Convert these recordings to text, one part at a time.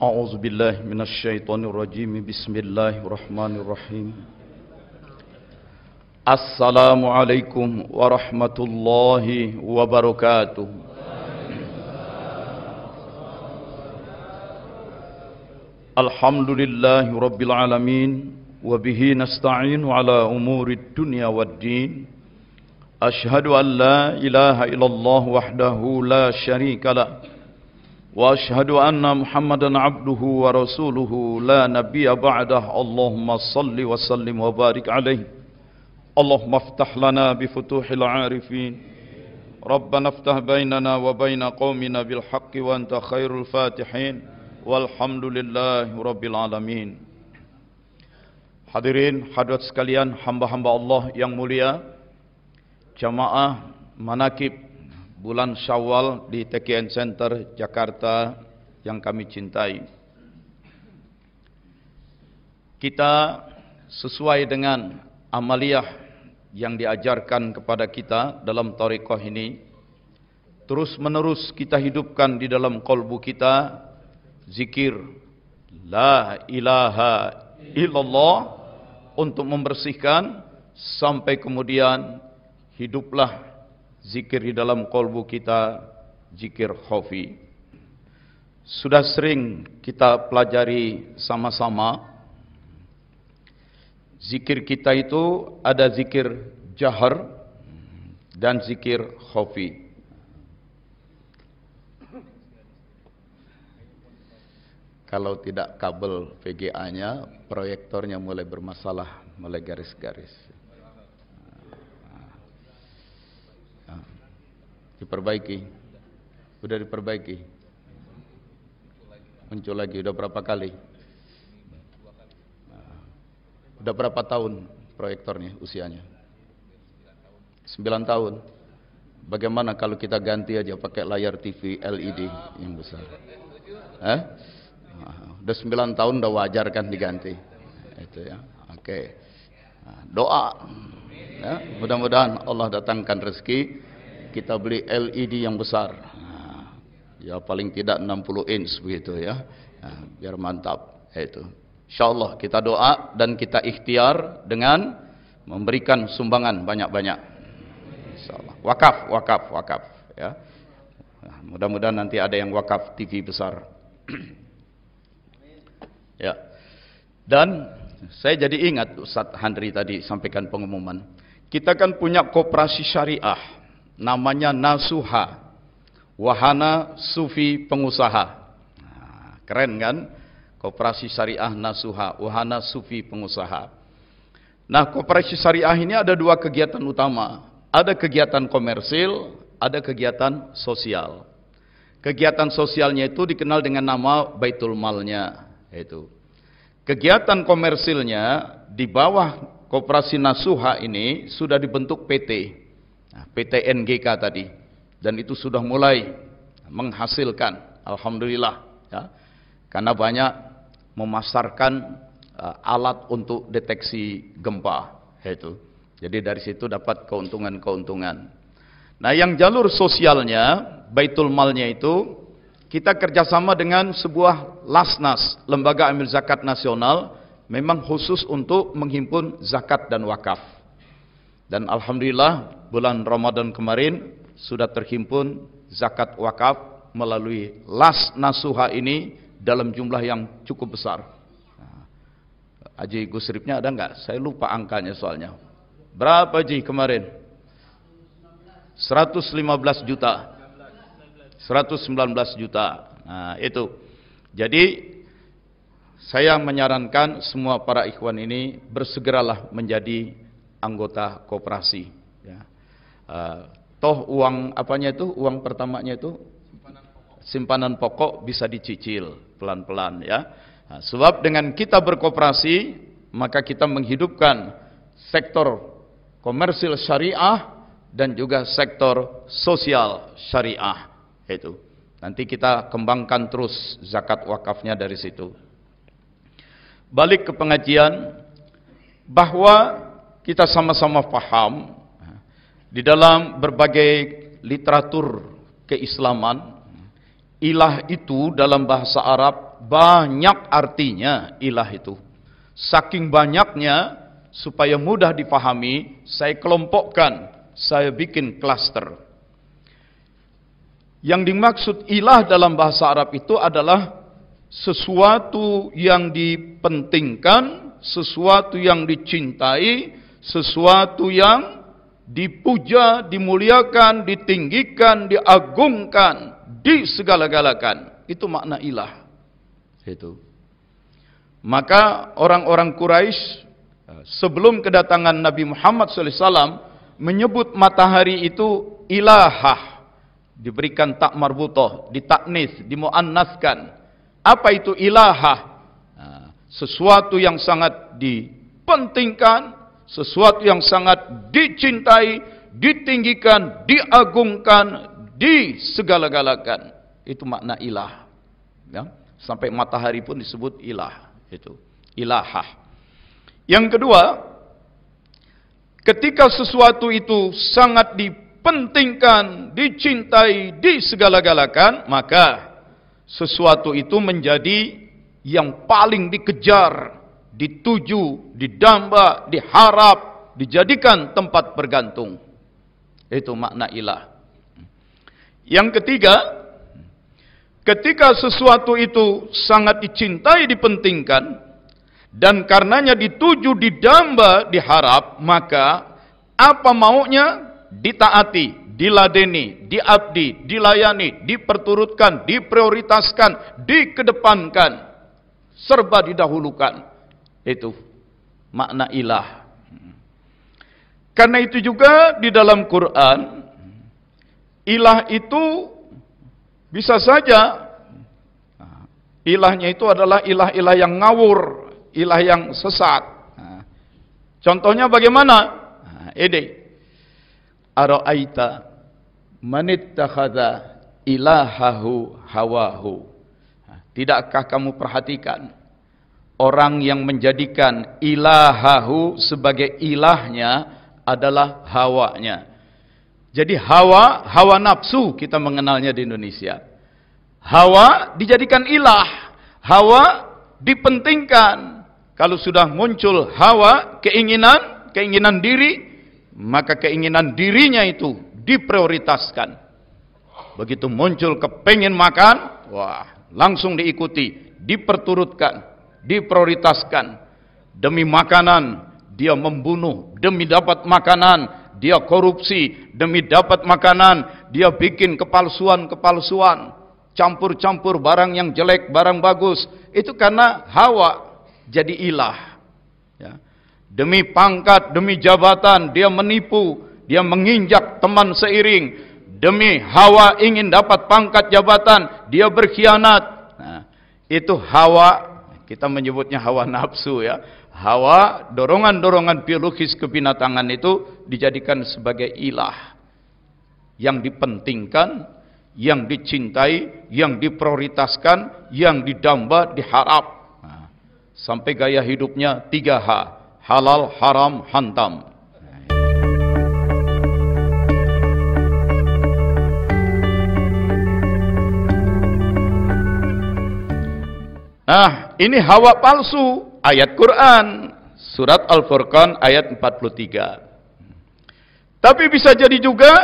A'udzu billahi minasyaitonir rajim. Bismillahirrahmanirrahim. Assalamualaikum warahmatullahi wabarakatuh. Alhamdulillahi rabbil alamin wa bihi nasta'inu ala umurid dunya waddin. Ashhadu an la ilaha illallah wahdahu la syarika lah. Wa ashhadu anna Muhammadan abduhu wa rasuluhu la nabiyya ba'dah. Allahumma salli wa sallim wa barik alaihi. Allahumma aftah lana bi futuhil arifin. Rabbana aftah bainana wa baina qaumina bil haqqi wa anta khairul fatihin. Walhamdulillahi rabbil alamin. Hadirin hadirat sekalian, hamba-hamba Allah yang mulia, jamaah manakib bulan Syawal di TKN Center Jakarta yang kami cintai. Kita sesuai dengan amaliyah yang diajarkan kepada kita dalam thariqah ini, terus menerus kita hidupkan di dalam qalbu kita zikir la ilaha illallah untuk membersihkan sampai kemudian hiduplah zikir di dalam qalbu kita, zikir khafi. Sudah sering kita pelajari sama-sama. Zikir kita itu ada zikir jahar dan zikir khafi. Kalau tidak kabel VGA-nya, proyektornya mulai bermasalah, mulai garis-garis. Diperbaiki, sudah diperbaiki, muncul lagi, udah berapa kali? Udah berapa tahun proyektornya usianya? 9 tahun. Bagaimana kalau kita ganti aja pakai layar TV LED yang besar? Udah 9 tahun, udah wajar kan diganti? Itu ya, oke. Doa, ya, mudah-mudahan Allah datangkan rezeki. Kita beli LED yang besar, ya paling tidak 60 inch begitu ya, biar mantap. Itu, insyaallah kita doa dan kita ikhtiar dengan memberikan sumbangan banyak-banyak. Insyaallah. Wakaf, ya. Mudah-mudahan nanti ada yang wakaf TV besar. Ya. Dan saya jadi ingat Ustaz Handri tadi sampaikan pengumuman. Kita kan punya koperasi syariah. Namanya Nasuha, Wahana Sufi Pengusaha. Keren kan? Koperasi Syariah Nasuha, Wahana Sufi Pengusaha. Nah, koperasi syariah ini ada dua kegiatan utama. Ada kegiatan komersil, ada kegiatan sosial. Kegiatan sosialnya itu dikenal dengan nama Baitul Malnya. Itu. Kegiatan komersilnya di bawah koperasi Nasuha ini sudah dibentuk PT. PT NGK tadi, dan itu sudah mulai menghasilkan, alhamdulillah ya, karena banyak memasarkan alat untuk deteksi gempa itu. Jadi dari situ dapat keuntungan-keuntungan. Nah, yang jalur sosialnya Baitul Malnya itu kita kerjasama dengan sebuah Lasnas, Lembaga Amil Zakat Nasional, memang khusus untuk menghimpun zakat dan wakaf. Dan alhamdulillah bulan Ramadan kemarin sudah terhimpun zakat wakaf melalui Las Nasuha ini dalam jumlah yang cukup besar. Haji Gusripnya ada enggak? Saya lupa angkanya soalnya. Berapa Haji kemarin? 115 juta. 119 juta. Nah, itu. Jadi saya menyarankan semua para ikhwan ini bersegeralah menjadi anggota koperasi, ya. Toh uang apanya itu, uang pertamanya itu simpanan pokok bisa dicicil pelan-pelan ya. Nah, sebab dengan kita berkoperasi maka kita menghidupkan sektor komersil syariah dan juga sektor sosial syariah. Itu nanti kita kembangkan terus zakat wakafnya dari situ. Balik ke pengajian, bahwa kita sama-sama paham di dalam berbagai literatur keislaman, ilah itu dalam bahasa Arab banyak artinya ilah itu. Saking banyaknya, supaya mudah dipahami, saya kelompokkan, saya bikin klaster. Yang dimaksud ilah dalam bahasa Arab itu adalah sesuatu yang dipentingkan, sesuatu yang dicintai, sesuatu yang dipuja, dimuliakan, ditinggikan, diagungkan, disegala-galakan. Itu makna ilah. Itu. Maka orang-orang Quraisy sebelum kedatangan Nabi Muhammad SAW menyebut matahari itu ilahah. Diberikan tak marbutoh, ditaknis, dimuannaskan. Apa itu ilahah? Sesuatu yang sangat dipentingkan, sesuatu yang sangat dicintai, ditinggikan, diagungkan, disegala-galakan. Itu makna ilah. Ya? Sampai matahari pun disebut ilah. Itu ilahah. Yang kedua, ketika sesuatu itu sangat dipentingkan, dicintai, disegala-galakan, maka sesuatu itu menjadi yang paling dikejar, dituju, didamba, diharap, dijadikan tempat bergantung. Itu makna ilah. Yang ketiga, ketika sesuatu itu sangat dicintai, dipentingkan, dan karenanya dituju, didamba, diharap, maka apa maunya ditaati, diladeni, diabdi, dilayani, diperturutkan, diprioritaskan, dikedepankan, serba didahulukan. Itu makna ilah. Karena itu juga di dalam Quran, ilah itu bisa saja ilahnya itu adalah ilah-ilah yang ngawur, ilah yang sesat. Contohnya bagaimana? Ara'aita man ittakhadha ilahahu hawahu. Tidakkah kamu perhatikan orang yang menjadikan ilahahu sebagai ilahnya adalah hawanya. Jadi hawa nafsu kita mengenalnya di Indonesia. Hawa dijadikan ilah, hawa dipentingkan. Kalau sudah muncul hawa, keinginan diri, maka keinginan dirinya itu diprioritaskan. Begitu muncul kepengin makan, wah, langsung diikuti, diperturutkan, diprioritaskan. Demi makanan, dia membunuh. Demi dapat makanan, dia korupsi. Demi dapat makanan, dia bikin kepalsuan. Campur-campur barang yang jelek, barang bagus. Itu karena hawa jadi ilah. Ya. Demi pangkat, demi jabatan, dia menipu, dia menginjak teman seiring. Demi hawa ingin dapat pangkat jabatan, dia berkhianat. Nah, itu hawa, kita menyebutnya hawa nafsu ya. Hawa, dorongan-dorongan biologis kebinatangan itu dijadikan sebagai ilah. Yang dipentingkan, yang dicintai, yang diprioritaskan, yang didamba, diharap. Nah, sampai gaya hidupnya 3H. Halal, haram, hantam. Nah, ini hawa palsu. Ayat Quran. Surat Al-Furqan ayat 43. Tapi bisa jadi juga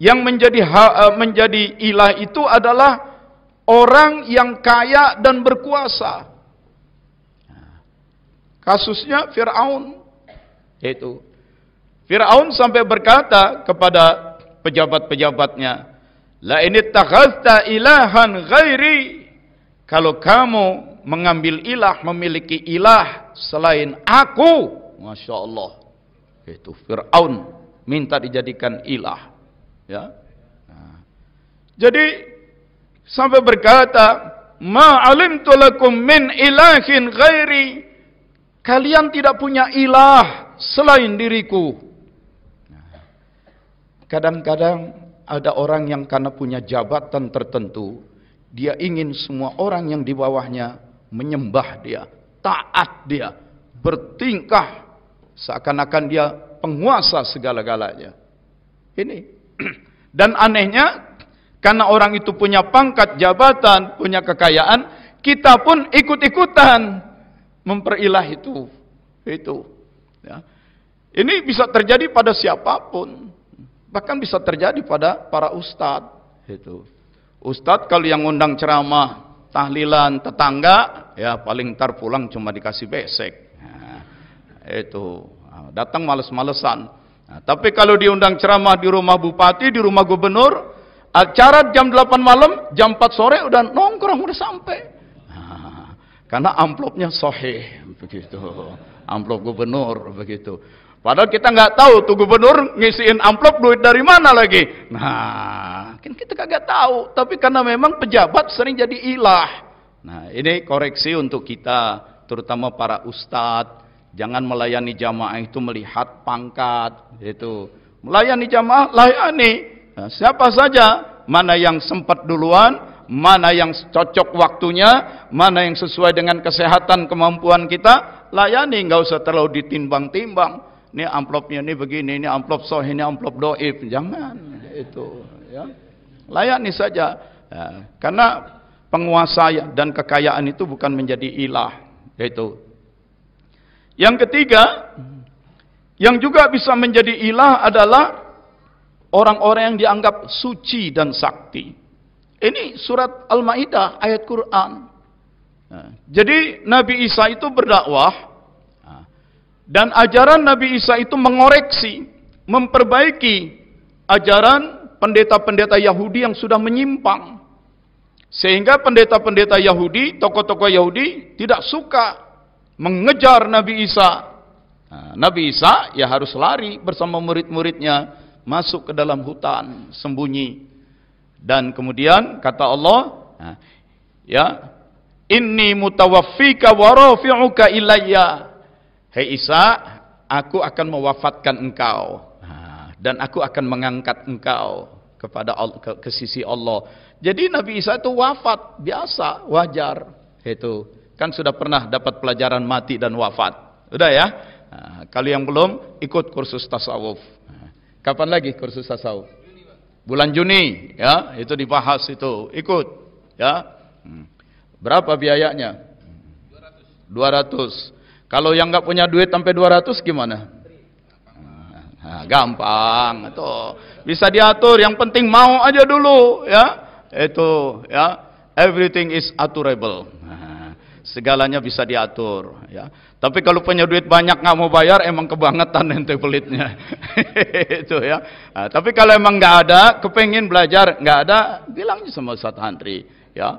yang menjadi ilah itu adalah orang yang kaya dan berkuasa. Kasusnya Fir'aun. Itu Fir'aun sampai berkata kepada pejabat-pejabatnya, la in ittakhadhta ilahan ghairi, kalau kamu mengambil ilah, memiliki ilah selain aku, Masya Allah. Itu Fir'aun minta dijadikan ilah. Ya. Nah. Jadi sampai berkata, ma alimtu lakum min ilahin ghairi, kalian tidak punya ilah selain diriku. Kadang-kadang ada orang yang karena punya jabatan tertentu, dia ingin semua orang yang di bawahnya menyembah dia, taat dia, bertingkah seakan-akan dia penguasa segala-galanya. Ini. Dan anehnya, Karena orang itu punya pangkat, jabatan, punya kekayaan, kita pun ikut-ikutan memperilah itu. Itu. Ya. Ini bisa terjadi pada siapapun. Bahkan bisa terjadi pada para ustadz. Itu. Ustadz kalau yang undang ceramah, tahlilan tetangga, ya paling ntar pulang cuma dikasih besek. Nah, itu. Datang males-malesan. Nah, tapi kalau diundang ceramah di rumah bupati, di rumah gubernur, acara jam 8 malam, jam 4 sore udah nongkrong, udah sampai. Nah, karena amplopnya sahih, begitu. Amplop gubernur, begitu. Padahal kita nggak tahu tuh gubernur ngisiin amplop duit dari mana lagi. Nah, kan kita kagak tahu. Tapi karena memang pejabat sering jadi ilah. Nah, ini koreksi untuk kita, terutama para ustadz. Jangan melayani jamaah itu melihat pangkat, itu. Melayani jamaah, layani. Nah, siapa saja, mana yang sempat duluan, mana yang cocok waktunya, mana yang sesuai dengan kesehatan kemampuan kita, layani. Nggak usah terlalu ditimbang-timbang. Ini amplopnya ini begini, ini amplop sahih, ini amplop doib. Jangan, itu. Ya. Layani saja. Ya, karena penguasa dan kekayaan itu bukan menjadi ilah. Itu. Yang ketiga, yang juga bisa menjadi ilah adalah orang-orang yang dianggap suci dan sakti. Ini surat Al-Maidah, ayat Quran. Nah, jadi Nabi Isa itu berdakwah, dan ajaran Nabi Isa itu mengoreksi, memperbaiki ajaran pendeta-pendeta Yahudi yang sudah menyimpang. Sehingga pendeta-pendeta Yahudi, tokoh-tokoh Yahudi tidak suka mengejar Nabi Isa. Nah, Nabi Isa ya harus lari bersama murid-muridnya masuk ke dalam hutan sembunyi. Dan kemudian kata Allah, ya, inni mutawaffika wa rafi'uka ilayya. Hei Isa, aku akan mewafatkan engkau, dan aku akan mengangkat engkau kepada ke sisi Allah. Jadi Nabi Isa itu wafat biasa, wajar. Itu kan sudah pernah dapat pelajaran mati dan wafat. Udah ya? Nah, kalau yang belum, ikut kursus tasawuf. Nah, kapan lagi kursus tasawuf? Bulan Juni, ya, itu dibahas itu. Ikut, ya. Berapa biayanya? 200. Kalau yang nggak punya duit sampai 200 gimana? Nah, gampang, itu bisa diatur. Yang penting mau aja dulu, ya. Itu, ya. Everything is aturable. Segalanya bisa diatur, ya. Tapi kalau punya duit banyak nggak mau bayar, emang kebangetan ente pelitnya. Itu ya. Nah, tapi kalau emang nggak ada, kepengen belajar, nggak ada, bilang sama Ustaz Handri, ya.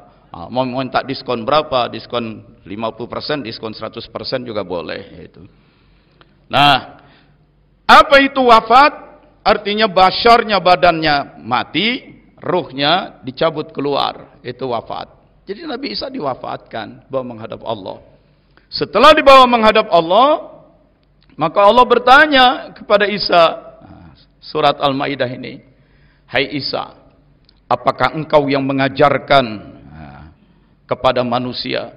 Mau minta diskon berapa? Diskon 50%, diskon 100% juga boleh. Itu. Nah, apa itu wafat? Artinya basyarnya, badannya mati, ruhnya dicabut keluar. Itu wafat. Jadi Nabi Isa diwafatkan, bawa menghadap Allah. Setelah dibawa menghadap Allah, maka Allah bertanya kepada Isa, surat Al-Maidah ini, hai Isa, apakah engkau yang mengajarkan kepada manusia,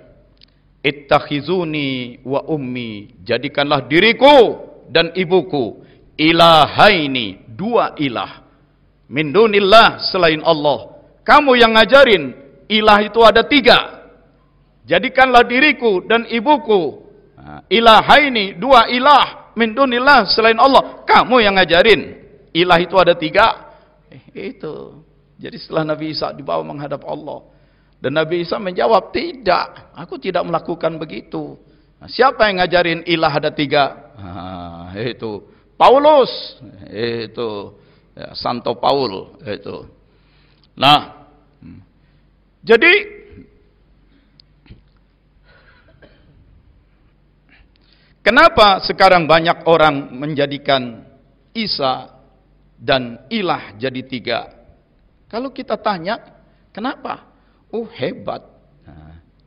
ittakhizuni wa ummi, jadikanlah diriku dan ibuku ilahaini, dua ilah, min dunillah, selain Allah. Kamu yang ngajarin ilah itu ada 3. Jadikanlah diriku dan ibuku ilahaini, 2 ilah, min dunillah, selain Allah. Kamu yang ngajarin ilah itu ada 3. Itu. Jadi setelah Nabi Isa dibawa menghadap Allah, dan Nabi Isa menjawab, tidak, aku tidak melakukan begitu. Nah, siapa yang ngajarin ilah ada 3? Itu Paulus, itu ya, Santo Paul, itu. Nah, jadi kenapa sekarang banyak orang menjadikan Isa dan ilah jadi 3? Kalau kita tanya, kenapa? Oh hebat,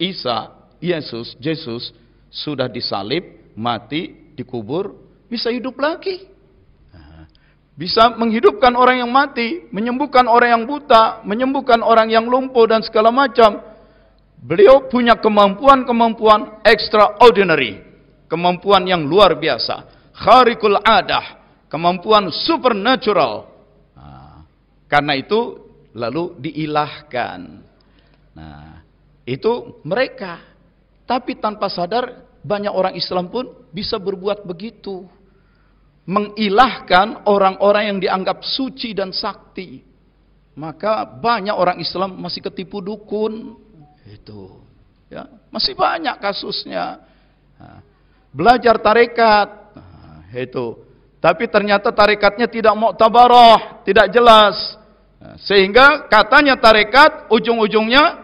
Isa, Yesus sudah disalib, mati, dikubur, bisa hidup lagi. Bisa menghidupkan orang yang mati, menyembuhkan orang yang buta, menyembuhkan orang yang lumpuh dan segala macam. Beliau punya kemampuan-kemampuan extraordinary, kemampuan yang luar biasa, kharikul adah, kemampuan supernatural. Karena itu lalu diilahkan. Nah, itu mereka. Tapi tanpa sadar banyak orang Islam pun bisa berbuat begitu. Mengilahkan orang-orang yang dianggap suci dan sakti. Maka banyak orang Islam masih ketipu dukun. Itu, ya, masih banyak kasusnya. Nah, belajar tarekat, nah, itu. Tapi ternyata tarekatnya tidak mu'tabarah, tidak jelas. Nah, sehingga katanya tarekat ujung-ujungnya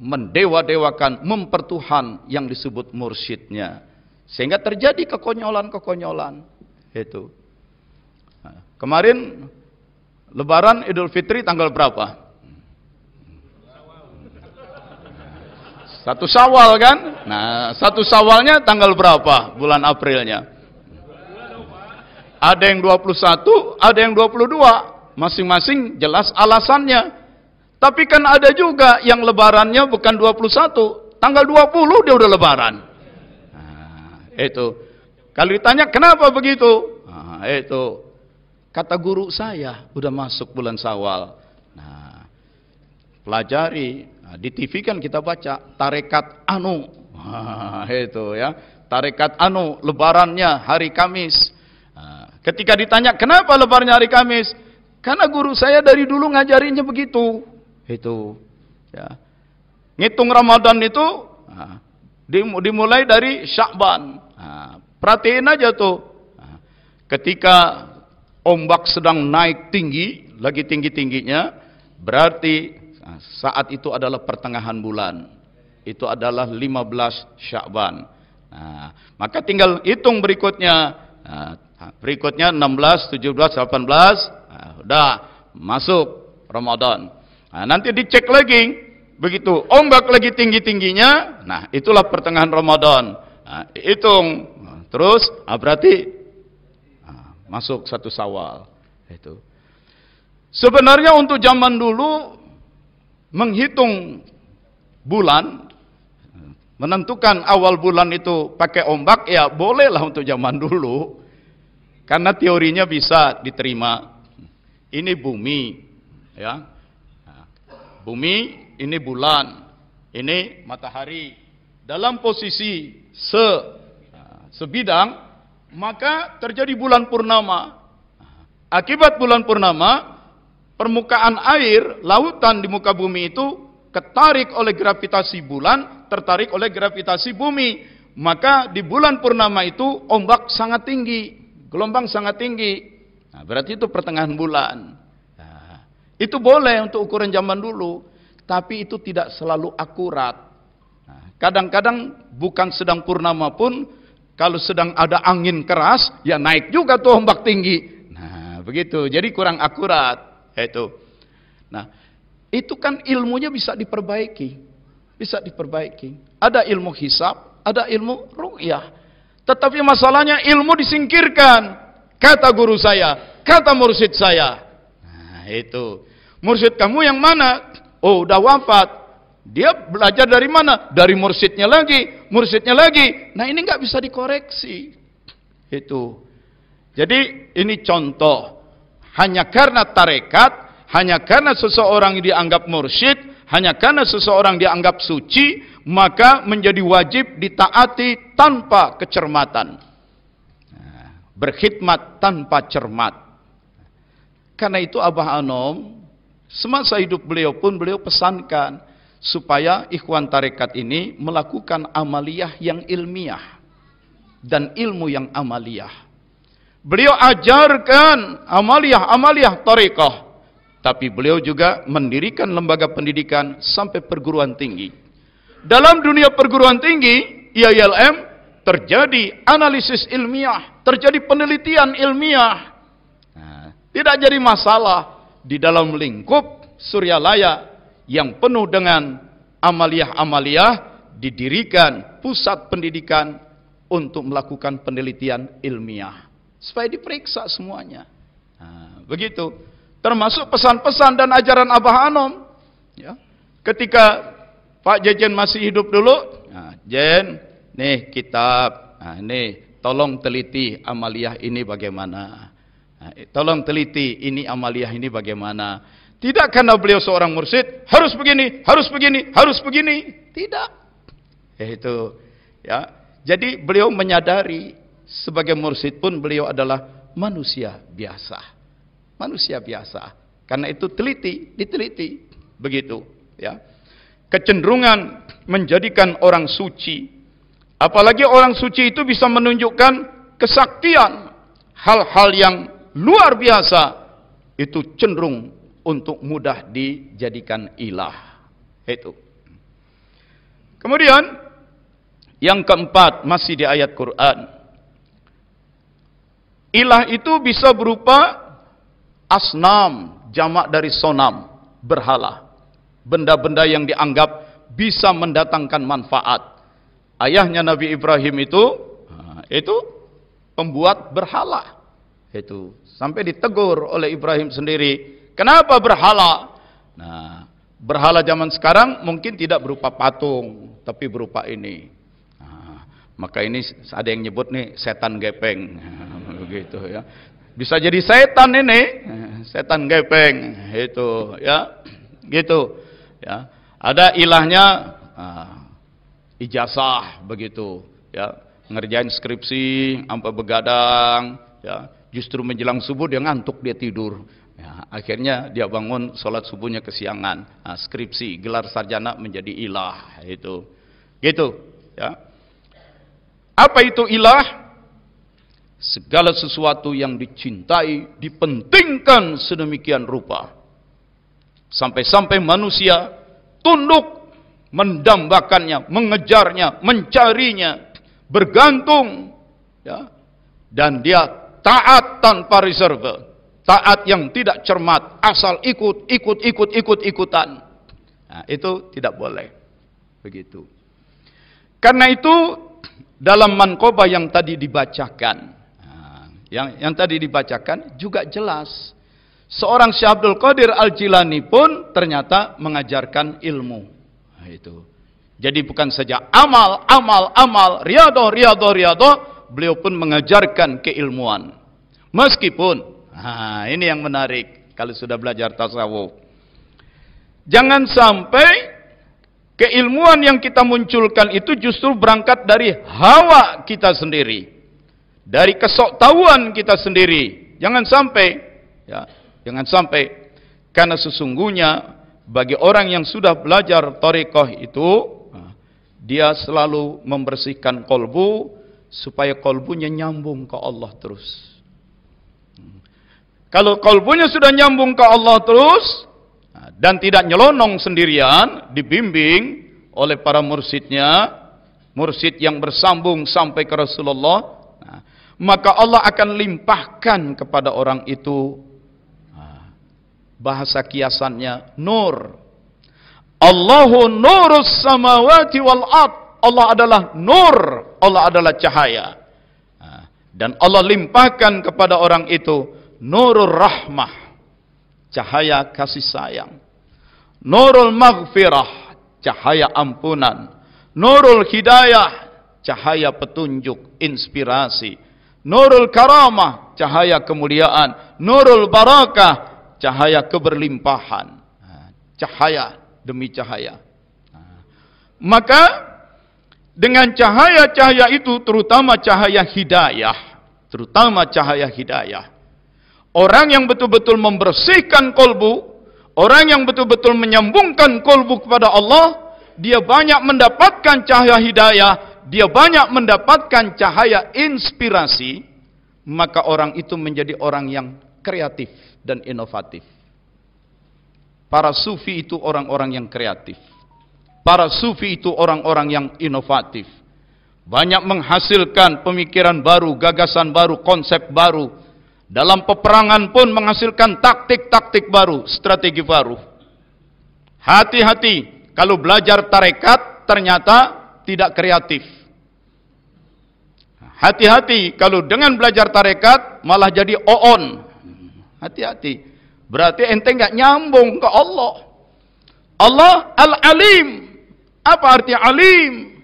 mendewa-dewakan, mempertuhan yang disebut mursyidnya. Sehingga terjadi kekonyolan-kekonyolan. Itu. Nah, kemarin Lebaran Idul Fitri tanggal berapa? 1 Syawal kan? Nah, 1 Syawalnya tanggal berapa? Bulan Aprilnya. Ada yang 21, ada yang 22. Masing-masing jelas alasannya. Tapi kan ada juga yang lebarannya bukan 21. Tanggal 20 dia udah lebaran. Nah, itu. Kalau ditanya kenapa begitu? Nah, itu. Kata guru saya, udah masuk bulan Syawal. Nah, pelajari. Nah, di TV kan kita baca, tarekat anu. Nah, itu ya. Tarekat anu, lebarannya hari Kamis. Nah, ketika ditanya, kenapa lebarannya hari Kamis? Karena guru saya dari dulu ngajarinnya begitu. Itu. Ya. Ngitung Ramadan itu, nah, dimulai dari Sya'ban. Nah, perhatiin aja tuh. Nah, ketika ombak sedang naik tinggi, lagi tinggi-tingginya, berarti saat itu adalah pertengahan bulan. Itu adalah 15 Sya'ban. Nah, maka tinggal hitung berikutnya. Nah, berikutnya 16, 17, 18. Nah, udah masuk Ramadan. Nah, nanti dicek lagi. Begitu ombak lagi tinggi-tingginya. Nah, itulah pertengahan Ramadan. Nah, hitung. Nah, terus berarti masuk 1 Syawal. Itu. Sebenarnya untuk zaman dulu menghitung bulan, menentukan awal bulan itu pakai ombak, ya bolehlah untuk zaman dulu. Karena teorinya bisa diterima. Ini bumi, ya. Bumi, ini bulan, ini matahari. Dalam posisi sebidang, maka terjadi bulan purnama. Akibat bulan purnama, permukaan air, lautan di muka bumi itu ketarik oleh gravitasi bulan, tertarik oleh gravitasi bumi. Maka di bulan purnama itu ombak sangat tinggi, gelombang sangat tinggi. Nah, berarti itu pertengahan bulan. Nah, itu boleh untuk ukuran zaman dulu, tapi itu tidak selalu akurat. Nah, kadang-kadang bukan sedang purnama pun, kalau sedang ada angin keras, ya naik juga tuh ombak tinggi. Nah, begitu. Jadi kurang akurat. Itu. Nah, itu kan ilmunya bisa diperbaiki. Bisa diperbaiki. Ada ilmu hisab, ada ilmu ru'yah. Tetapi masalahnya ilmu disingkirkan. Kata guru saya, kata mursyid saya. Nah, itu. Mursyid kamu yang mana? Oh, udah wafat. Dia belajar dari mana? Dari mursyidnya lagi, mursyidnya lagi. Nah, ini nggak bisa dikoreksi. Itu. Jadi ini contoh. Hanya karena tarekat, hanya karena seseorang dianggap mursyid, hanya karena seseorang dianggap suci, maka menjadi wajib ditaati tanpa kecermatan. Nah, berkhidmat tanpa cermat. Karena itu Abah Anom, semasa hidup beliau pun beliau pesankan supaya ikhwan tarekat ini melakukan amaliyah yang ilmiah dan ilmu yang amaliyah. Beliau ajarkan amaliyah tarekah, tapi beliau juga mendirikan lembaga pendidikan sampai perguruan tinggi. Dalam dunia perguruan tinggi, IAILM, terjadi analisis ilmiah, terjadi penelitian ilmiah. Nah, tidak jadi masalah di dalam lingkup Suryalaya yang penuh dengan amaliyah-amaliyah, didirikan pusat pendidikan untuk melakukan penelitian ilmiah supaya diperiksa semuanya. Nah, begitu. Termasuk pesan-pesan dan ajaran Abah Anom. Ya. Ketika Pak Jejen masih hidup dulu, nah, Jen, nih kitab, nah, nih tolong teliti amaliyah ini bagaimana. Nah, tolong teliti ini amaliyah ini bagaimana. Tidak karena beliau seorang mursyid harus begini, harus begini, harus begini. Tidak. Itu ya. Jadi beliau menyadari sebagai mursyid pun beliau adalah manusia biasa. Manusia biasa. Karena itu diteliti begitu ya. Kecenderungan menjadikan orang suci, apalagi orang suci itu bisa menunjukkan kesaktian, hal-hal yang luar biasa, itu cenderung untuk mudah dijadikan ilah. Itu. Kemudian yang keempat, masih di ayat Quran, ilah itu bisa berupa asnam, jamak dari sonam, berhala. Benda-benda yang dianggap bisa mendatangkan manfaat. Ayahnya Nabi Ibrahim itu pembuat berhala. Itu sampai ditegur oleh Ibrahim sendiri. Kenapa berhala? Nah, berhala zaman sekarang mungkin tidak berupa patung, tapi berupa ini. Nah, maka ini ada yang nyebut nih setan gepeng, begitu ya. Bisa jadi setan ini, setan gepeng, itu ya, gitu ya. Ada ilahnya ijazah begitu ya, ngerjain skripsi sampai begadang ya, justru menjelang subuh dia ngantuk, dia tidur ya, akhirnya dia bangun sholat subuhnya kesiangan. Nah, skripsi gelar sarjana menjadi ilah, itu gitu ya. Apa itu ilah? Segala sesuatu yang dicintai, dipentingkan sedemikian rupa sampai-sampai manusia tunduk mendambakannya, mengejarnya, mencarinya, bergantung ya, dan dia taat tanpa reserve, taat yang tidak cermat, asal ikutan. Nah, itu tidak boleh begitu. Karena itu dalam manqobah yang tadi dibacakan, yang tadi dibacakan juga jelas, seorang Syekh Abdul Qadir Al-Jilani pun ternyata mengajarkan ilmu. Nah, itu. Jadi bukan saja amal, riyadhah, beliau pun mengajarkan keilmuan. Meskipun, ini yang menarik kalau sudah belajar tasawuf. Jangan sampai keilmuan yang kita munculkan itu justru berangkat dari hawa kita sendiri, dari kesoktahuan kita sendiri. Jangan sampai, ya, jangan sampai, karena sesungguhnya bagi orang yang sudah belajar thariqah itu, dia selalu membersihkan kolbu supaya kolbunya nyambung ke Allah terus. Kalau kolbunya sudah nyambung ke Allah terus dan tidak nyelonong sendirian, dibimbing oleh para mursyidnya, mursyid yang bersambung sampai ke Rasulullah, maka Allah akan limpahkan kepada orang itu, bahasa kiasannya, nur. Allahu nurus samawati wal ard. Allah adalah nur, Allah adalah cahaya. Dan Allah limpahkan kepada orang itu nurul rahmah, cahaya kasih sayang. Nurul maghfirah, cahaya ampunan. Nurul hidayah, cahaya petunjuk, inspirasi. Nurul karamah, cahaya kemuliaan. Nurul barakah, cahaya keberlimpahan. Cahaya demi cahaya. Maka dengan cahaya-cahaya itu, terutama cahaya hidayah, orang yang betul-betul membersihkan kolbu, orang yang betul-betul menyambungkan kolbu kepada Allah, dia banyak mendapatkan cahaya hidayah, dia banyak mendapatkan cahaya inspirasi, maka orang itu menjadi orang yang kreatif dan inovatif. Para sufi itu orang-orang yang kreatif. Para sufi itu orang-orang yang inovatif. Banyak menghasilkan pemikiran baru, gagasan baru, konsep baru. Dalam peperangan pun menghasilkan taktik-taktik baru, strategi baru. Hati-hati kalau belajar tarekat ternyata tidak kreatif. Hati-hati kalau dengan belajar tarekat malah jadi oon. Hati-hati. Berarti ente nggak nyambung ke Allah. Allah Al-Alim. Apa arti alim?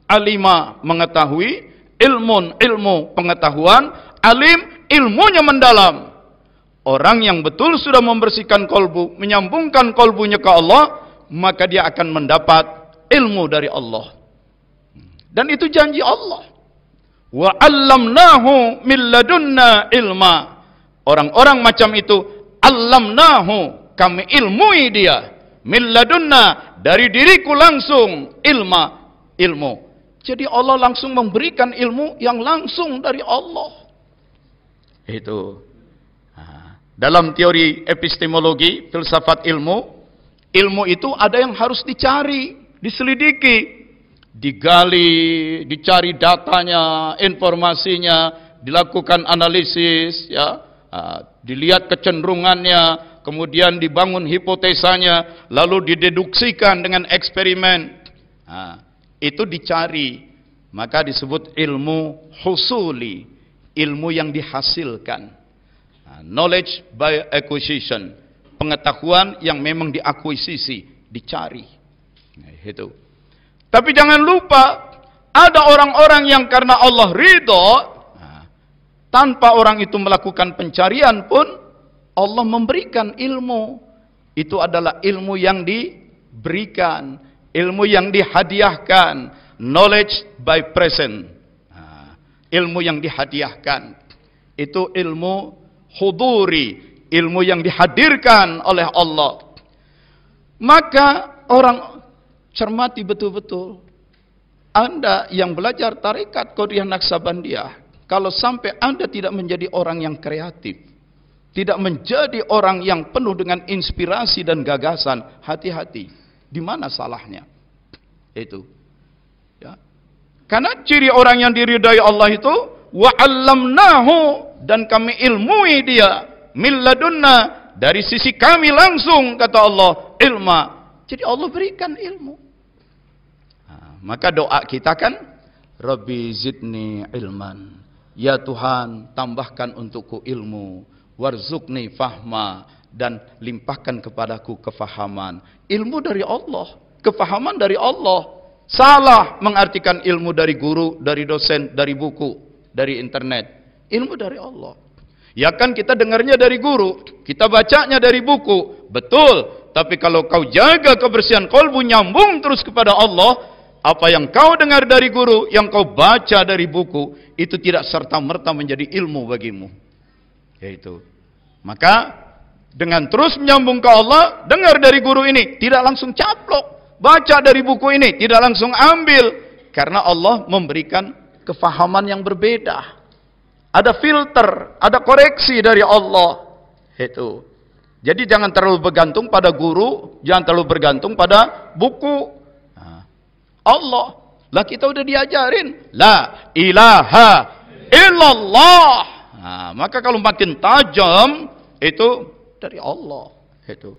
Alima, mengetahui. Ilmun, ilmu pengetahuan. Alim, ilmunya mendalam. Orang yang betul sudah membersihkan kolbu, menyambungkan kolbunya ke Allah, maka dia akan mendapat ilmu dari Allah. Dan itu janji Allah. Wa 'allamnahu min ladunna ilma. Orang-orang macam itu, 'allamnahu, kami ilmui dia, min ladunna, dari diriku langsung, ilmu. Jadi Allah langsung memberikan ilmu yang langsung dari Allah. Itu. Dalam teori epistemologi, filsafat ilmu itu ada yang harus dicari, diselidiki, digali, dicari datanya, informasinya, dilakukan analisis, ya, dilihat kecenderungannya, kemudian dibangun hipotesanya, lalu dideduksikan dengan eksperimen. Itu dicari, maka disebut ilmu husuli, ilmu yang dihasilkan. Knowledge by acquisition, pengetahuan yang memang diakuisisi, dicari. Itu. Tapi jangan lupa, ada orang-orang yang karena Allah ridho, tanpa orang itu melakukan pencarian pun, Allah memberikan ilmu. Itu adalah ilmu yang diberikan, ilmu yang dihadiahkan, knowledge by present. Ilmu yang dihadiahkan, itu ilmu huduri, ilmu yang dihadirkan oleh Allah. Maka orang cermati betul-betul. Anda yang belajar tarekat Qadiriyah Naksabandiyah, kalau sampai Anda tidak menjadi orang yang kreatif, tidak menjadi orang yang penuh dengan inspirasi dan gagasan, hati-hati. Di mana salahnya? Itu. Ya. Karena ciri orang yang diridai Allah itu, wa 'allamnahu, dan kami ilmui dia, min ladunna, dari sisi kami langsung, kata Allah, ilma. Jadi Allah berikan ilmu. Maka doa kita kan, Rabbi zidni ilman, ya Tuhan tambahkan untukku ilmu, warzuqni fahma, dan limpahkan kepadaku kefahaman. Ilmu dari Allah, kefahaman dari Allah. Salah mengartikan ilmu dari guru, dari dosen, dari buku, dari internet. Ilmu dari Allah. Ya kan kita dengarnya dari guru, kita bacanya dari buku, betul. Tapi kalau kau jaga kebersihan kolbu, nyambung terus kepada Allah, apa yang kau dengar dari guru, yang kau baca dari buku, itu tidak serta-merta menjadi ilmu bagimu. Yaitu. Maka dengan terus menyambung ke Allah, dengar dari guru ini, tidak langsung caplok. Baca dari buku ini, tidak langsung ambil. Karena Allah memberikan kefahaman yang berbeda. Ada filter, ada koreksi dari Allah. Itu. Jadi jangan terlalu bergantung pada guru, jangan terlalu bergantung pada buku. Allah. Lah kita udah diajarin, la ilaha illallah. Maka kalau makin tajam, itu dari Allah. Itu.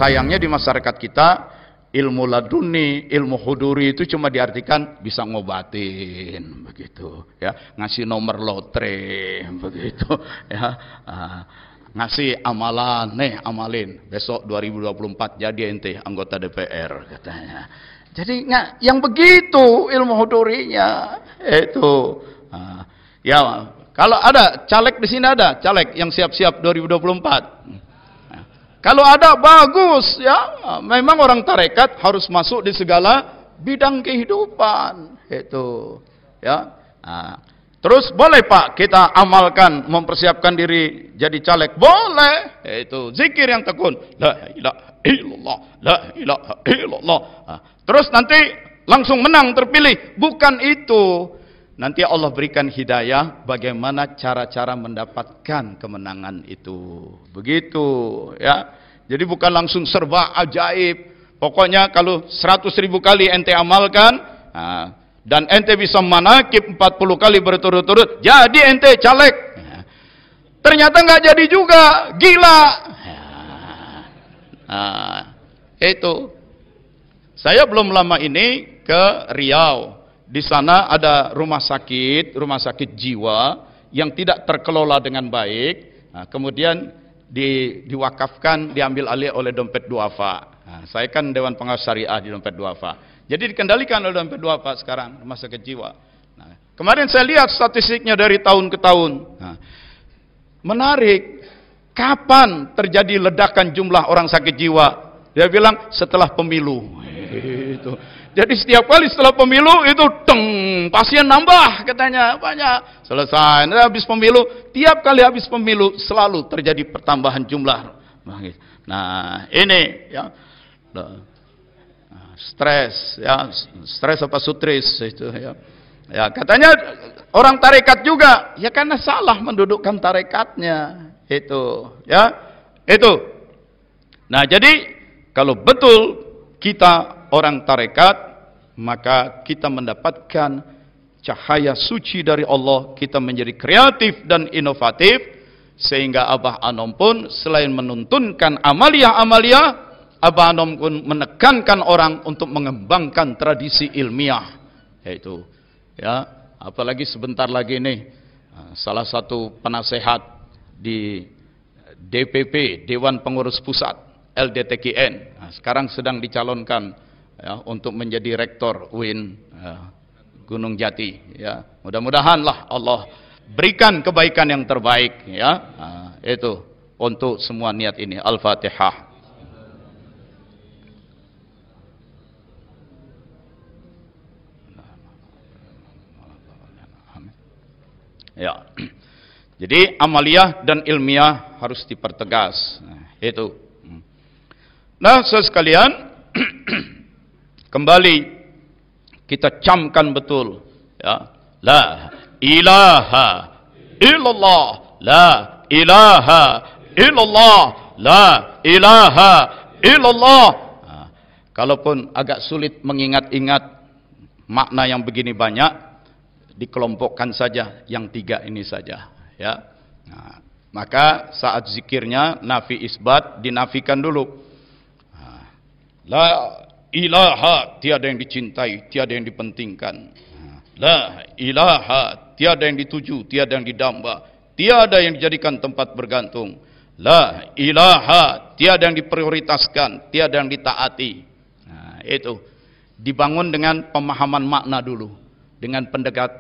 Sayangnya di masyarakat kita, ilmu laduni, ilmu huduri itu cuma diartikan bisa ngobatin, begitu, ya, ngasih nomor lotre, begitu, ya, ngasih amalan, nih amalin, besok 2024 jadi ente anggota DPR, katanya. Jadi yang begitu ilmu hudurinya itu, ya, kalau ada caleg di sini, ada caleg yang siap-siap 2024. Kalau ada bagus, ya, memang orang tarekat harus masuk di segala bidang kehidupan, itu, ya. Terus boleh Pak kita amalkan, mempersiapkan diri jadi caleg, boleh, itu zikir yang tekun, la ilaha illallah, la ilaha illallah. Terus nanti langsung menang terpilih, bukan itu. Nanti Allah berikan hidayah bagaimana cara-cara mendapatkan kemenangan itu. Begitu, ya. Jadi bukan langsung serba ajaib. Pokoknya kalau 100.000 kali ente amalkan, dan ente bisa manakib 40 kali berturut-turut, jadi ente caleg. Ternyata nggak jadi juga, gila. Itu. Saya belum lama ini ke Riau. Di sana ada rumah sakit jiwa yang tidak terkelola dengan baik. Kemudian diwakafkan, diambil alih oleh dompet duafa. Nah, saya kan Dewan Pengawas Syariah di Dompet Duafa. Jadi dikendalikan oleh Dompet Duafa sekarang, rumah sakit jiwa. Nah, kemarin saya lihat statistiknya dari tahun ke tahun. Nah, menarik. Kapan terjadi ledakan jumlah orang sakit jiwa? Dia bilang setelah pemilu. Itu. Jadi setiap kali setelah pemilu itu pasien nambah katanya banyak. Selesai. Nah, habis pemilu, tiap kali habis pemilu selalu terjadi pertambahan jumlah. Nah, ini ya. Stres ya, stres apa sutris itu ya. Ya, katanya orang tarekat juga, ya karena salah mendudukkan tarekatnya. Itu ya, itu. Nah, jadi kalau betul kita orang tarekat, maka kita mendapatkan cahaya suci dari Allah, kita menjadi kreatif dan inovatif, sehingga Abah Anom pun selain menuntunkan amalia-amalia, Abah Anom pun menekankan orang untuk mengembangkan tradisi ilmiah. Yaitu ya, apalagi sebentar lagi nih salah satu penasehat di DPP, Dewan Pengurus Pusat LDTKN, nah, sekarang sedang dicalonkan ya, untuk menjadi rektor UIN Gunung Jati ya. Mudah-mudahanlah Allah berikan kebaikan yang terbaik ya. Nah, itu untuk semua niat ini. Al-Fatihah. Ya. Jadi amaliyah dan ilmiah harus dipertegas. Nah, itu. Nah, saudara sekalian, kembali kita camkan betul ya. La ilaha illallah, la ilaha illallah, la ilaha illallah. Nah, kalaupun agak sulit mengingat-ingat makna yang begini banyak, dikelompokkan saja yang 3 ini saja. Ya, nah, maka saat zikirnya nafi isbat dinafikan dulu. Nah, la ilaha, tiada yang dicintai, tiada yang dipentingkan. La ilaha, tiada yang dituju, tiada yang didamba, tiada yang dijadikan tempat bergantung. La ilaha, tiada yang diprioritaskan, tiada yang ditaati. Nah, itu dibangun dengan pemahaman makna dulu, dengan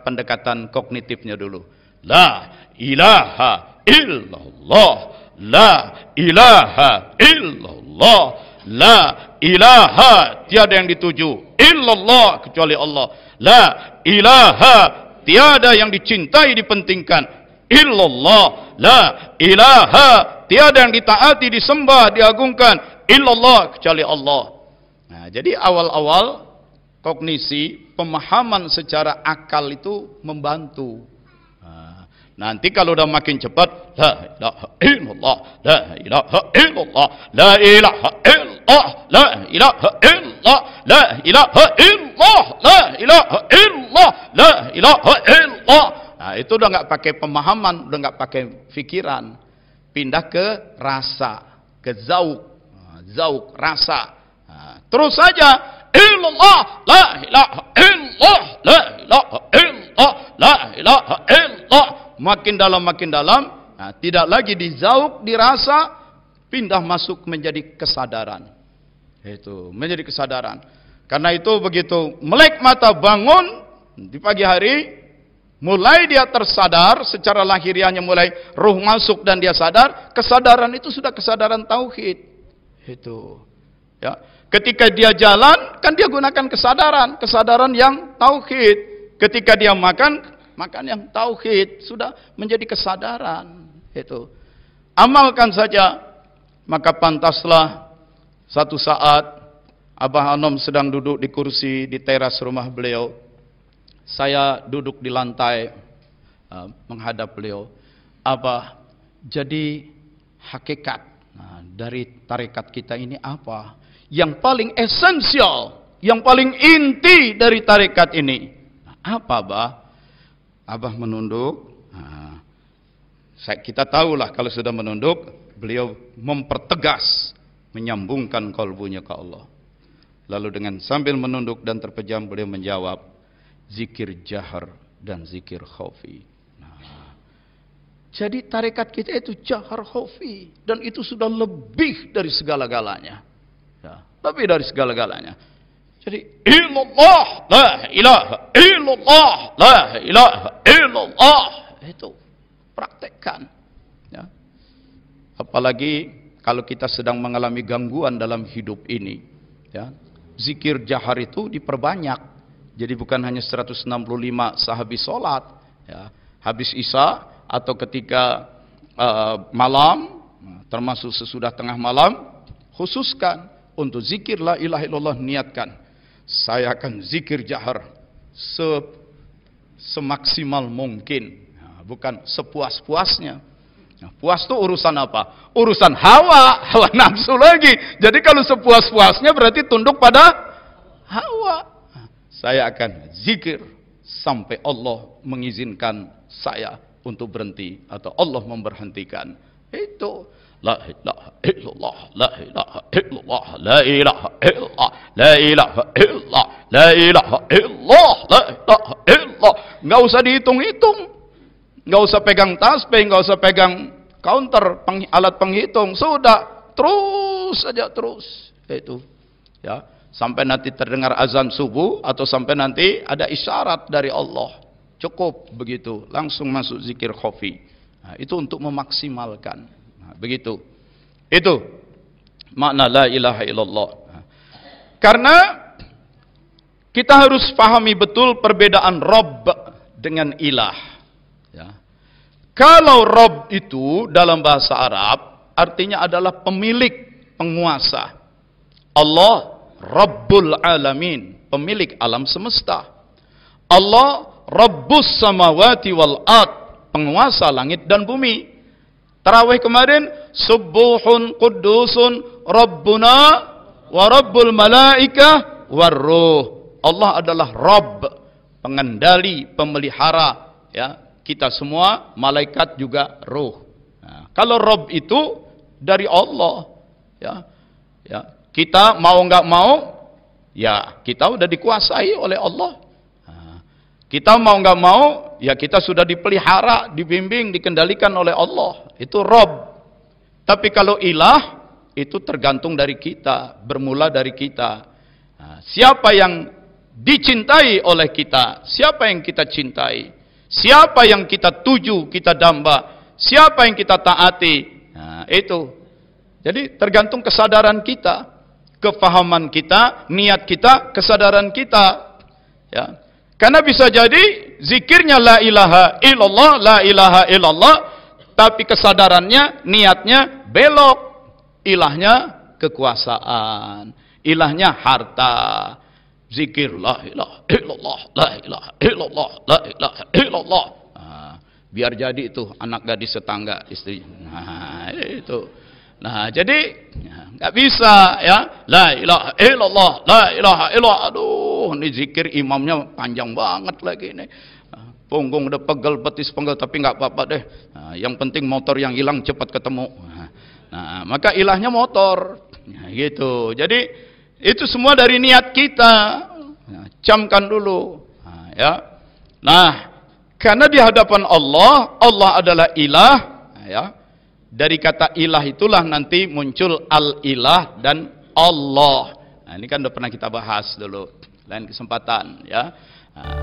pendekatan kognitifnya dulu. La ilaha illallah, la ilaha illallah, la ilaha, tiada yang dituju illallah kecuali Allah, la ilaha, tiada yang dicintai dipentingkan illallah, la ilaha, tiada yang ditaati disembah diagungkan illallah kecuali Allah. Nah, jadi awal-awal kognisi pemahaman secara akal itu membantu. Nanti kalau udah makin cepat, la ilaha illallah, la ilaha illallah, la ilaha illallah, la ilaha illallah, la ilaha illallah, la ilaha illallah, la ilaha illallah. Nah, itu udah enggak pakai pemahaman, udah enggak pakai pikiran. Pindah ke rasa, ke zauk. Zauk, rasa. Nah, terus saja illallah, la ilaha illallah, la ilaha illallah, la ilaha illallah. Makin dalam, nah, tidak lagi di zauk, dirasa, pindah masuk menjadi kesadaran. Itu, menjadi kesadaran. Karena itu begitu melek mata bangun di pagi hari, mulai dia tersadar, secara lahiriahnya mulai ruh masuk dan dia sadar, kesadaran itu sudah kesadaran tauhid. Itu. Ya. Ketika dia jalan, kan dia gunakan kesadaran yang tauhid. Ketika dia makan yang tauhid, sudah menjadi kesadaran. Itu. Amalkan saja, maka pantaslah satu saat Abah Anom sedang duduk di kursi di teras rumah beliau. Saya duduk di lantai menghadap beliau. Abah, jadi hakikat dari tarekat kita ini apa? Yang paling esensial, yang paling inti dari tarekat ini. Apa, Abah? Abah menunduk. Kita tahulah kalau sudah menunduk, beliau mempertegas, menyambungkan kalbunya ke Allah. Lalu dengan sambil menunduk dan terpejam, beliau menjawab, zikir jahar dan zikir khafi. Jadi tarekat kita itu jahar khafi, dan itu sudah lebih dari segala-galanya. Ya, lebih dari segala-galanya. Jadi illallah la ilaha illallah la ilaha illallah, itu praktekkan, ya. Apalagi kalau kita sedang mengalami gangguan dalam hidup ini, ya, zikir jahar itu diperbanyak. Jadi bukan hanya 165 sehabis sholat, ya, habis isya atau ketika malam, termasuk sesudah tengah malam, khususkan untuk zikir la ilaha illallah, niatkan, saya akan zikir jahar semaksimal mungkin, nah, bukan sepuas-puasnya. Nah, puas itu urusan apa? Urusan hawa nafsu lagi. Jadi kalau sepuas-puasnya berarti tunduk pada hawa. Nah, saya akan zikir sampai Allah mengizinkan saya untuk berhenti atau Allah memberhentikan. Itu la ilaha illallah, la ilaha illallah, la ilaha illallah, la ilaha illallah, la ilaha illallah, la ilaha illallah. Enggak usah dihitung-hitung. Enggak usah pegang tasbih, enggak usah pegang counter, alat penghitung. Sudah, terus saja terus. Itu, ya, sampai nanti terdengar azan subuh atau sampai nanti ada isyarat dari Allah. Cukup begitu, langsung masuk zikir khafi. Nah, itu untuk memaksimalkan. Nah, begitu. Itu makna la ilaha illallah. Nah, karena kita harus pahami betul perbedaan Rabb dengan ilah. Ya. Kalau Rabb itu dalam bahasa Arab artinya adalah pemilik, penguasa. Allah Rabbul Alamin, pemilik alam semesta. Allah Rabbus samawati wal ard, penguasa langit dan bumi. Tarawih kemarin, subuhun qudusun Rabbuna wa Rabbul malaikah warruh. Allah adalah Rabb, pengendali, pemelihara, ya, kita semua, malaikat juga ruh. Nah, kalau Rabb itu dari Allah, ya, ya, kita mau nggak mau, ya kita udah dikuasai oleh Allah. Kita mau nggak mau, ya kita sudah dipelihara, dibimbing, dikendalikan oleh Allah. Itu Rabb. Tapi kalau ilah, itu tergantung dari kita, bermula dari kita. Nah, siapa yang dicintai oleh kita, siapa yang kita cintai, siapa yang kita tuju, kita damba, siapa yang kita taati. Nah, itu. Jadi tergantung kesadaran kita, kefahaman kita, niat kita, kesadaran kita. Ya. Karena bisa jadi zikirnya la ilaha illallah, la ilaha illallah, tapi kesadarannya, niatnya belok. Ilahnya kekuasaan, ilahnya harta. Zikir la ilaha illallah, la ilaha illallah, la ilaha illallah. Nah, biar jadi itu anak gadis tetangga, istri. Nah, itu. Nah, jadi nggak bisa, ya. La ilaha illallah, la ilaha illallah. Aduh, ini zikir imamnya panjang banget lagi ini. Punggung udah pegel, betis pegel, tapi nggak apa-apa deh. Nah, yang penting motor yang hilang cepat ketemu. Nah, maka ilahnya motor. Nah, gitu. Jadi itu semua dari niat kita. Nah, camkan dulu. Nah, ya. Nah, karena di hadapan Allah, Allah adalah ilah, ya. Dari kata ilah itulah nanti muncul al-ilah dan Allah. Nah, ini kan udah pernah kita bahas dulu, lain kesempatan, ya. Nah.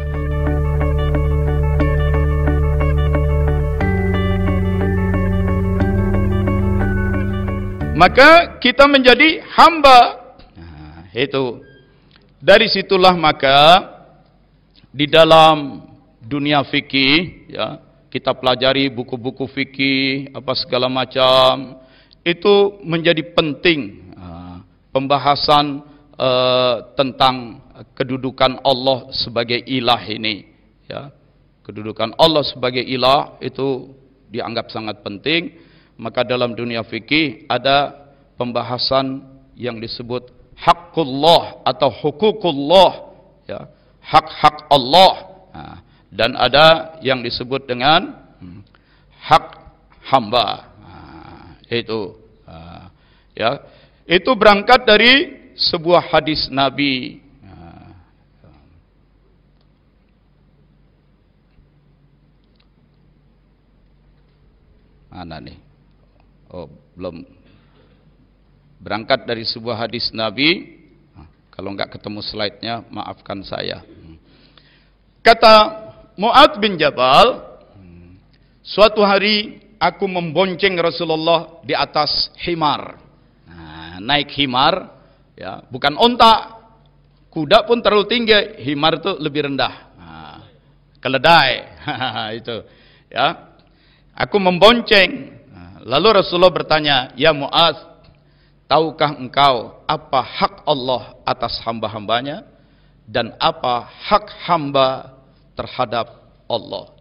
Maka kita menjadi hamba. Nah, itu. Dari situlah maka di dalam dunia fikih, ya, kita pelajari buku-buku fikih, apa segala macam, itu menjadi penting. Pembahasan tentang kedudukan Allah sebagai ilah ini, ya. Kedudukan Allah sebagai ilah itu dianggap sangat penting. Maka dalam dunia fikih ada pembahasan yang disebut haqqullah atau hukukullah, ya, hak-hak Allah. Nah, dan ada yang disebut dengan hak hamba. Nah, itu, ya, itu berangkat dari sebuah hadis Nabi. Mana nih? Oh, belum. berangkat dari sebuah hadis Nabi. Kalau enggak ketemu slide-nya, maafkan saya. Kata Mu'adz bin Jabal, suatu hari aku membonceng Rasulullah di atas himar. Naik himar, ya, bukan onta. Kuda pun terlalu tinggi, himar itu lebih rendah. Keledai, itu. Ya, aku membonceng. Lalu Rasulullah bertanya, ya Mu'adz, tahukah engkau apa hak Allah atas hamba-hambanya dan apa hak hamba terhadap Allah?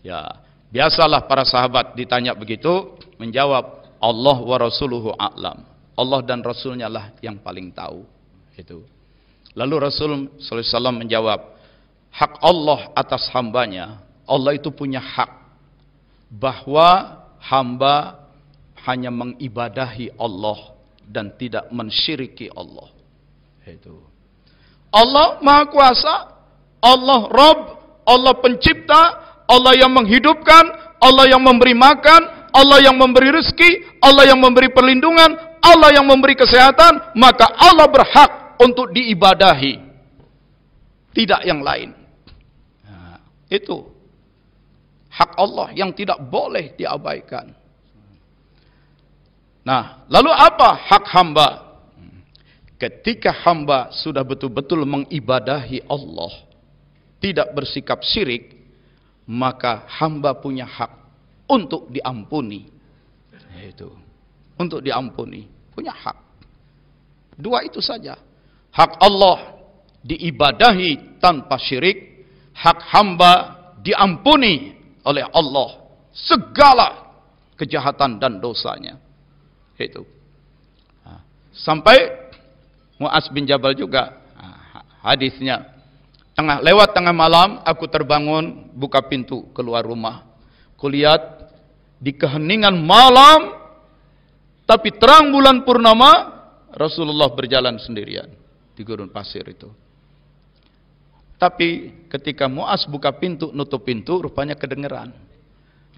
Ya, biasalah para sahabat ditanya begitu, menjawab Allah wa rasuluhu a'lam. Allah dan Rasulnya lah yang paling tahu. Itu. Lalu Rasul sallallahu alaihi wasallam menjawab, hak Allah atas hambanya, Allah itu punya hak bahwa hamba hanya mengibadahi Allah dan tidak mensyiriki Allah. Itu. Allah Maha Kuasa, Allah Rabb, Allah Pencipta, Allah yang menghidupkan, Allah yang memberi makan, Allah yang memberi rezeki, Allah yang memberi perlindungan, Allah yang memberi kesehatan, maka Allah berhak untuk diibadahi, tidak yang lain. Nah, itu hak Allah yang tidak boleh diabaikan. Nah, lalu apa hak hamba? Ketika hamba sudah betul-betul mengibadahi Allah, tidak bersikap syirik, maka hamba punya hak untuk diampuni. Itu. Untuk diampuni, punya hak. Dua itu saja. Hak Allah diibadahi tanpa syirik, hak hamba diampuni oleh Allah segala kejahatan dan dosanya. Itu. Sampai Mu'adz bin Jabal juga hadisnya, lewat tengah malam aku terbangun, buka pintu keluar rumah, kulihat di keheningan malam tapi terang bulan purnama, Rasulullah berjalan sendirian di gurun pasir itu. Tapi ketika Mu'adz buka pintu, nutup pintu, rupanya kedengeran.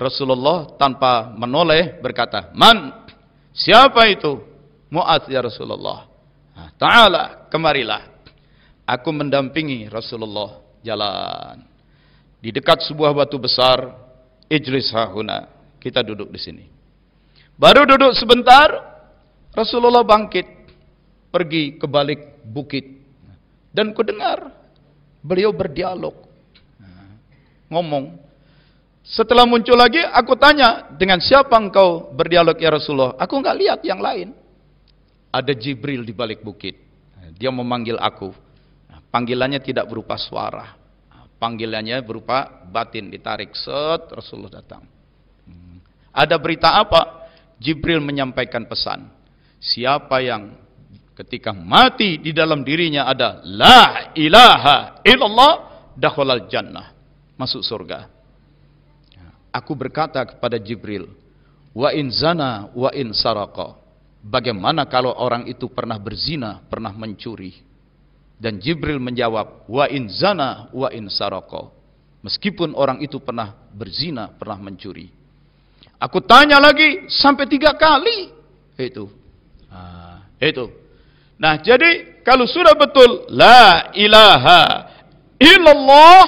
Rasulullah tanpa menoleh berkata, "Man? Siapa itu?" "Mu'adz ya Rasulullah." "Ta'ala, kemarilah." Aku mendampingi Rasulullah jalan. Di dekat sebuah batu besar, "Ijlis hahuna." Kita duduk di sini. Baru duduk sebentar, Rasulullah bangkit, pergi ke balik bukit. Dan kudengar beliau berdialog, ngomong. Setelah muncul lagi, aku tanya, dengan siapa engkau berdialog ya Rasulullah? Aku enggak lihat yang lain. Ada Jibril di balik bukit. Dia memanggil aku. Panggilannya tidak berupa suara. Panggilannya berupa batin, ditarik. Set, Rasulullah datang. Ada berita apa? Jibril menyampaikan pesan. Siapa yang ketika mati di dalam dirinya ada la ilaha illallah, dakhalal jannah, masuk surga. Aku berkata kepada Jibril, wa in zana wa in saraqa, bagaimana kalau orang itu pernah berzina, pernah mencuri? Dan Jibril menjawab, wa in zana wa in saraqa, meskipun orang itu pernah berzina, pernah mencuri. Aku tanya lagi sampai 3 kali. Itu. Itu. Nah, jadi kalau sudah betul la ilaha illallah,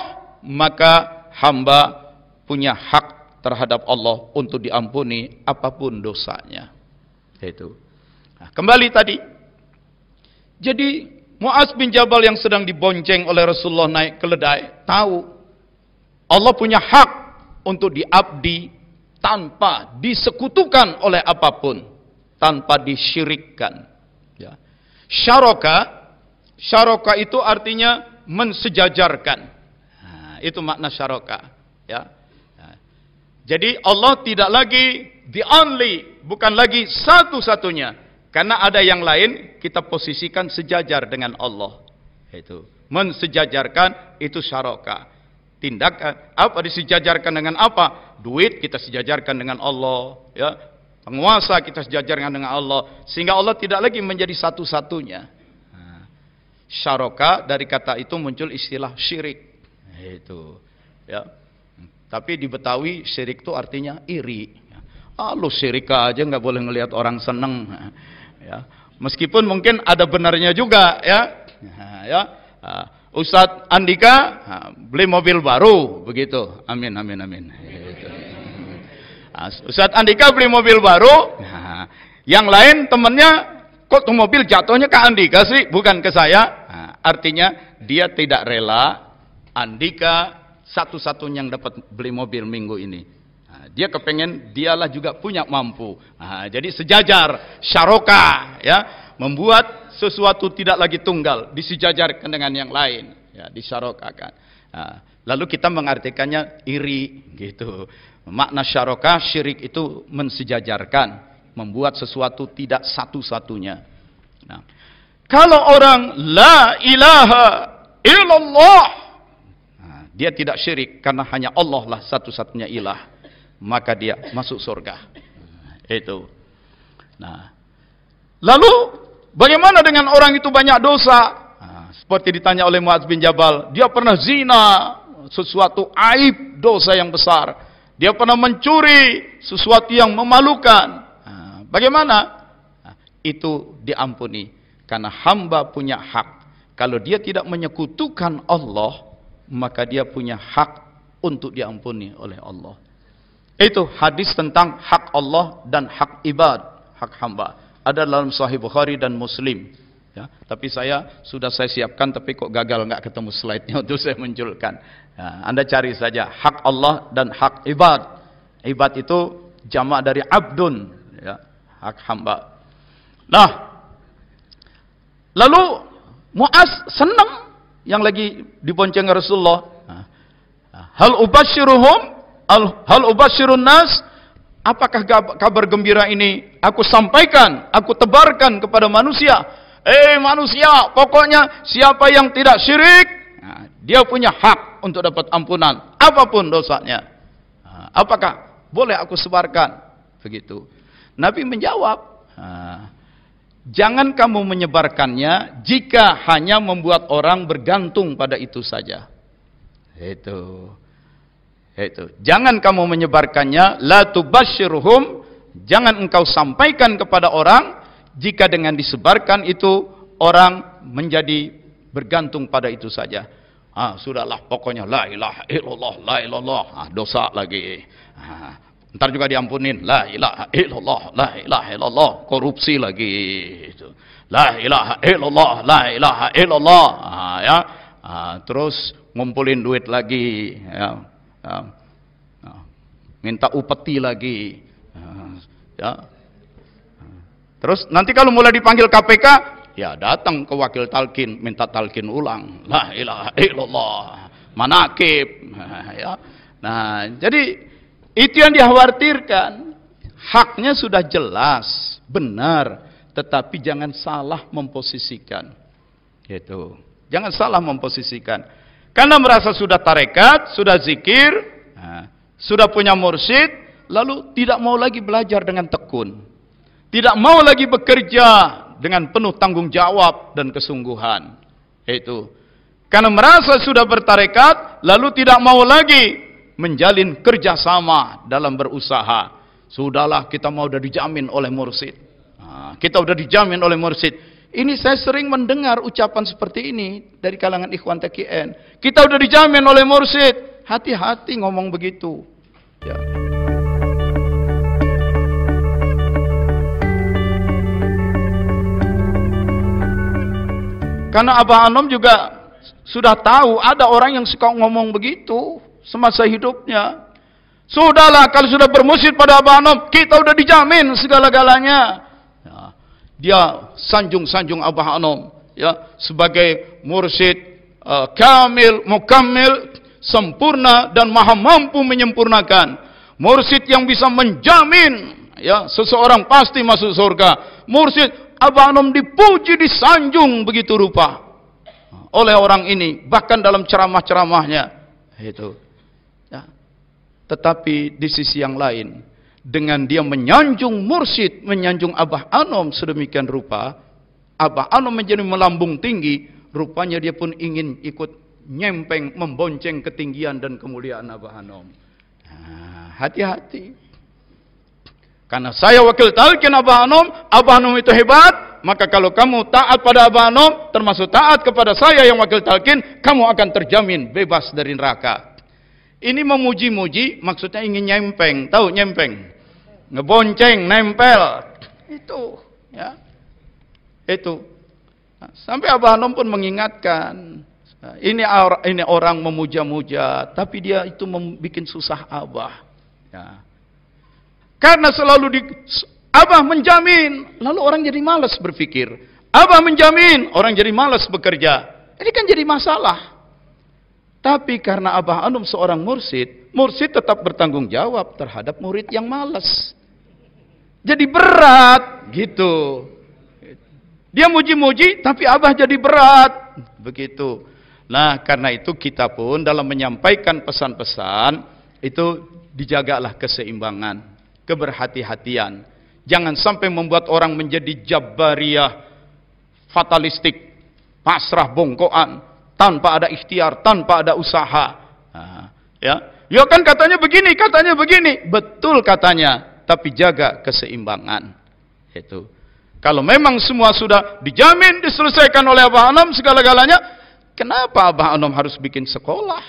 maka hamba punya hak terhadap Allah untuk diampuni apapun dosanya. Itu. Nah, kembali tadi. Jadi Mu'adz bin Jabal yang sedang dibonceng oleh Rasulullah naik keledai, tahu Allah punya hak untuk diabdi tanpa disekutukan oleh apapun, tanpa disyirikkan. Ya. Syaraka itu artinya mensejajarkan. Nah, itu makna syaraka. Ya. Nah, jadi Allah tidak lagi the only, bukan lagi satu-satunya. Karena ada yang lain, kita posisikan sejajar dengan Allah. Itu mensejajarkan, itu syaraka. Tindakan apa disejajarkan dengan apa? Duit kita sejajarkan dengan Allah, ya. Penguasa kita sejajarkan dengan Allah, sehingga Allah tidak lagi menjadi satu-satunya. Syaraka, dari kata itu muncul istilah syirik. Itu, ya. Tapi di Betawi syirik itu artinya iri. Lu syirik aja nggak boleh ngelihat orang seneng. Ya. Meskipun mungkin ada benarnya juga, ya. Ya. Ustadz Andika beli mobil baru, begitu. Amin, amin, amin. Gitu. Ustadz Andika beli mobil baru, yang lain temennya, kok tuh mobil jatuhnya ke Andika sih, bukan ke saya. Artinya dia tidak rela Andika satu-satunya yang dapat beli mobil minggu ini. Dia kepengen dialah juga punya mampu. Jadi sejajar, syarokah, ya, membuat sesuatu tidak lagi tunggal, disejajarkan dengan yang lain, ya, disyarokahkan. Lalu kita mengartikannya iri, gitu. Makna syarokah, syirik itu mensejajarkan, membuat sesuatu tidak satu-satunya. Nah, kalau orang la ilaha illallah, dia tidak syirik karena hanya Allah lah satu-satunya ilah, maka dia masuk surga. Itu. Nah, lalu bagaimana dengan orang itu banyak dosa? Seperti ditanya oleh Muadz bin Jabal, dia pernah zina, sesuatu aib, dosa yang besar. Dia pernah mencuri, sesuatu yang memalukan. Bagaimana? Itu diampuni karena hamba punya hak. Kalau dia tidak menyekutukan Allah, maka dia punya hak untuk diampuni oleh Allah. Itu hadis tentang hak Allah dan hak ibad, hak hamba. Ada dalam Sahih Bukhari dan Muslim. Ya, tapi saya siapkan, tapi kok gagal nggak ketemu slide-nya untuk saya munculkan. Ya, Anda cari saja hak Allah dan hak ibad. Ibad itu jamak dari abdun, ya, hak hamba. Nah, lalu Muaz senang yang lagi dibonceng Rasulullah. Hal ubashirun nas, apakah kabar gembira ini aku sampaikan, aku tebarkan kepada manusia? Manusia, pokoknya siapa yang tidak syirik, dia punya hak untuk dapat ampunan apapun dosanya. Apakah boleh aku sebarkan? Begitu. Nabi menjawab, jangan kamu menyebarkannya jika hanya membuat orang bergantung pada itu saja. Itu. Jangan kamu menyebarkannya, la tubashshirhum, jangan engkau sampaikan kepada orang jika dengan disebarkan itu orang menjadi bergantung pada itu saja. Sudahlah, pokoknya la ilaha illallah, la ilallah, dosa lagi. Ntar juga diampunin, la ilaha illallah, la ilaha illallah, korupsi lagi. La ilaha illallah, la ilaha illallah. Ya. Terus ngumpulin duit lagi, ya. Minta upeti lagi, ya. Terus nanti kalau mulai dipanggil KPK, ya datang ke wakil talqin, minta talqin ulang, la ilaha illallah, manakib, ya. Nah, jadi itu yang dikhawatirkan. Haknya sudah jelas, benar, tetapi jangan salah memposisikan. Gitu. Jangan salah memposisikan. Karena merasa sudah tarekat, sudah zikir, sudah punya mursyid, lalu tidak mau lagi belajar dengan tekun. Tidak mau lagi bekerja dengan penuh tanggung jawab dan kesungguhan. Itu. Karena merasa sudah bertarekat, lalu tidak mau lagi menjalin kerjasama dalam berusaha. Sudahlah, kita mau udah dijamin oleh mursyid. Kita udah dijamin oleh mursyid. Ini saya sering mendengar ucapan seperti ini dari kalangan ikhwan TKN. Kita udah dijamin oleh mursyid. Hati-hati ngomong begitu. Ya. Karena Abah Anom juga sudah tahu ada orang yang suka ngomong begitu semasa hidupnya. Sudahlah, kalau sudah bermursyid pada Abah Anom, kita udah dijamin segala-galanya. Ya, dia sanjung-sanjung Abah Anom, ya, sebagai mursyid kamil, mukammil, sempurna dan maha mampu menyempurnakan. Mursyid yang bisa menjamin, ya, seseorang pasti masuk surga. Mursyid Abah Anom dipuji, disanjung begitu rupa oleh orang ini, bahkan dalam ceramah-ceramahnya. Itu. Ya. Tetapi di sisi yang lain, dengan dia menyanjung mursyid, menyanjung Abah Anom sedemikian rupa, Abah Anom menjadi melambung tinggi, rupanya dia pun ingin ikut nyempeng, membonceng ketinggian dan kemuliaan Abah Anom. Hati-hati. Karena saya wakil talqin Abah Hanum itu hebat, maka kalau kamu taat pada Abah Hanum, termasuk taat kepada saya yang wakil talqin, kamu akan terjamin bebas dari neraka. Ini memuji-muji, maksudnya ingin nyempeng, tahu nyempeng? Ngebonceng, nempel. Itu, ya. Itu. Nah, sampai Abah Hanum pun mengingatkan, ini orang memuja-muja, tapi dia itu membuat susah Abah. Ya. Karena selalu Abah menjamin, lalu orang jadi malas berpikir. Abah menjamin, orang jadi malas bekerja. Ini kan jadi masalah. Tapi karena Abah Hanum seorang mursyid tetap bertanggung jawab terhadap murid yang malas. Jadi berat, gitu. Dia muji-muji, tapi Abah jadi berat, begitu. Nah, karena itu kita pun dalam menyampaikan pesan-pesan, itu dijagalah keseimbangan, keberhati-hatian. Jangan sampai membuat orang menjadi jabariyah, fatalistik, pasrah bongkoan, tanpa ada ikhtiar, tanpa ada usaha. Nah, ya kan katanya begini, betul katanya, tapi jaga keseimbangan. Itu. Kalau memang semua sudah dijamin, diselesaikan oleh Abah Hanum segala-galanya, kenapa Abah Hanum harus bikin sekolah?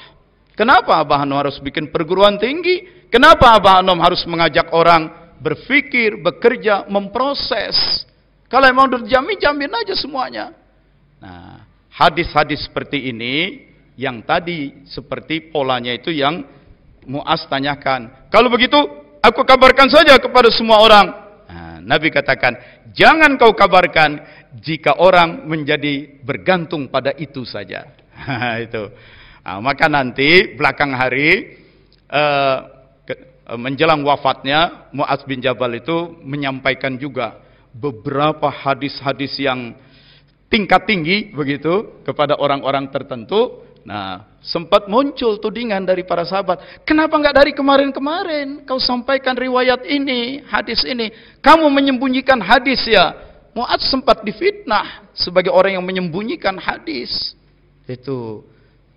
Kenapa Abah Hanum harus bikin perguruan tinggi? Kenapa Abah Hanum harus mengajak orang berpikir, bekerja, memproses? Kalau memang sudah dijamin, jamin aja semuanya. Nah, hadis-hadis seperti ini, yang tadi seperti polanya itu yang Muaz tanyakan. Kalau begitu, aku kabarkan saja kepada semua orang. Nah, Nabi katakan, jangan kau kabarkan jika orang menjadi bergantung pada itu saja. Itu. Nah, maka nanti belakang hari menjelang wafatnya Muaz bin Jabal itu menyampaikan juga beberapa hadis-hadis yang tingkat tinggi begitu kepada orang-orang tertentu. Nah, sempat muncul tudingan dari para sahabat, kenapa enggak dari kemarin-kemarin kau sampaikan riwayat ini, hadis ini? Kamu menyembunyikan hadis ya. Muaz sempat difitnah sebagai orang yang menyembunyikan hadis. Itu.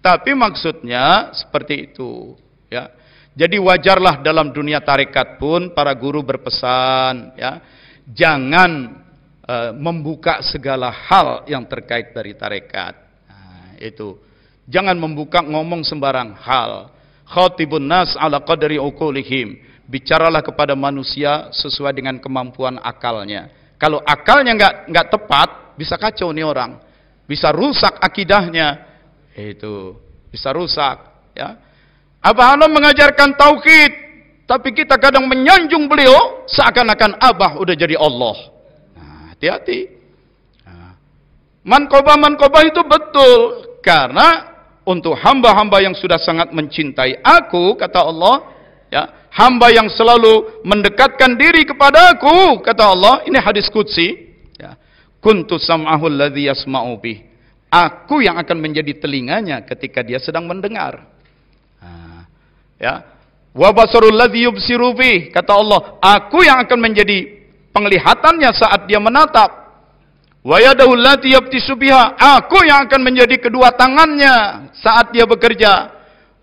Tapi maksudnya seperti itu, ya. Jadi wajarlah dalam dunia tarekat pun para guru berpesan, ya. Jangan membuka segala hal yang terkait dari tarekat. Nah, itu. Jangan membuka ngomong sembarang hal. Khatibun nas ala qadri uqulihim. Bicaralah kepada manusia sesuai dengan kemampuan akalnya. Kalau akalnya enggak tepat, bisa kacau nih orang. Bisa rusak akidahnya. Itu, bisa rusak, ya. Abah Hanum mengajarkan tauhid, tapi kita kadang menyanjung beliau seakan-akan Abah udah jadi Allah. Hati-hati. Manqobah itu betul. Karena untuk hamba-hamba yang sudah sangat mencintai aku, kata Allah, ya, hamba yang selalu mendekatkan diri kepada aku, kata Allah, ini hadis qudsi, ya. Kuntu sam'ahu alladhi yasma'u bih. Aku yang akan menjadi telinganya ketika dia sedang mendengar. Ya. Wa basarul ladzi yubsiru bih, kata Allah, aku yang akan menjadi penglihatannya saat dia menatap. Wa yadahu allati yabtisu biha, aku yang akan menjadi kedua tangannya saat dia bekerja.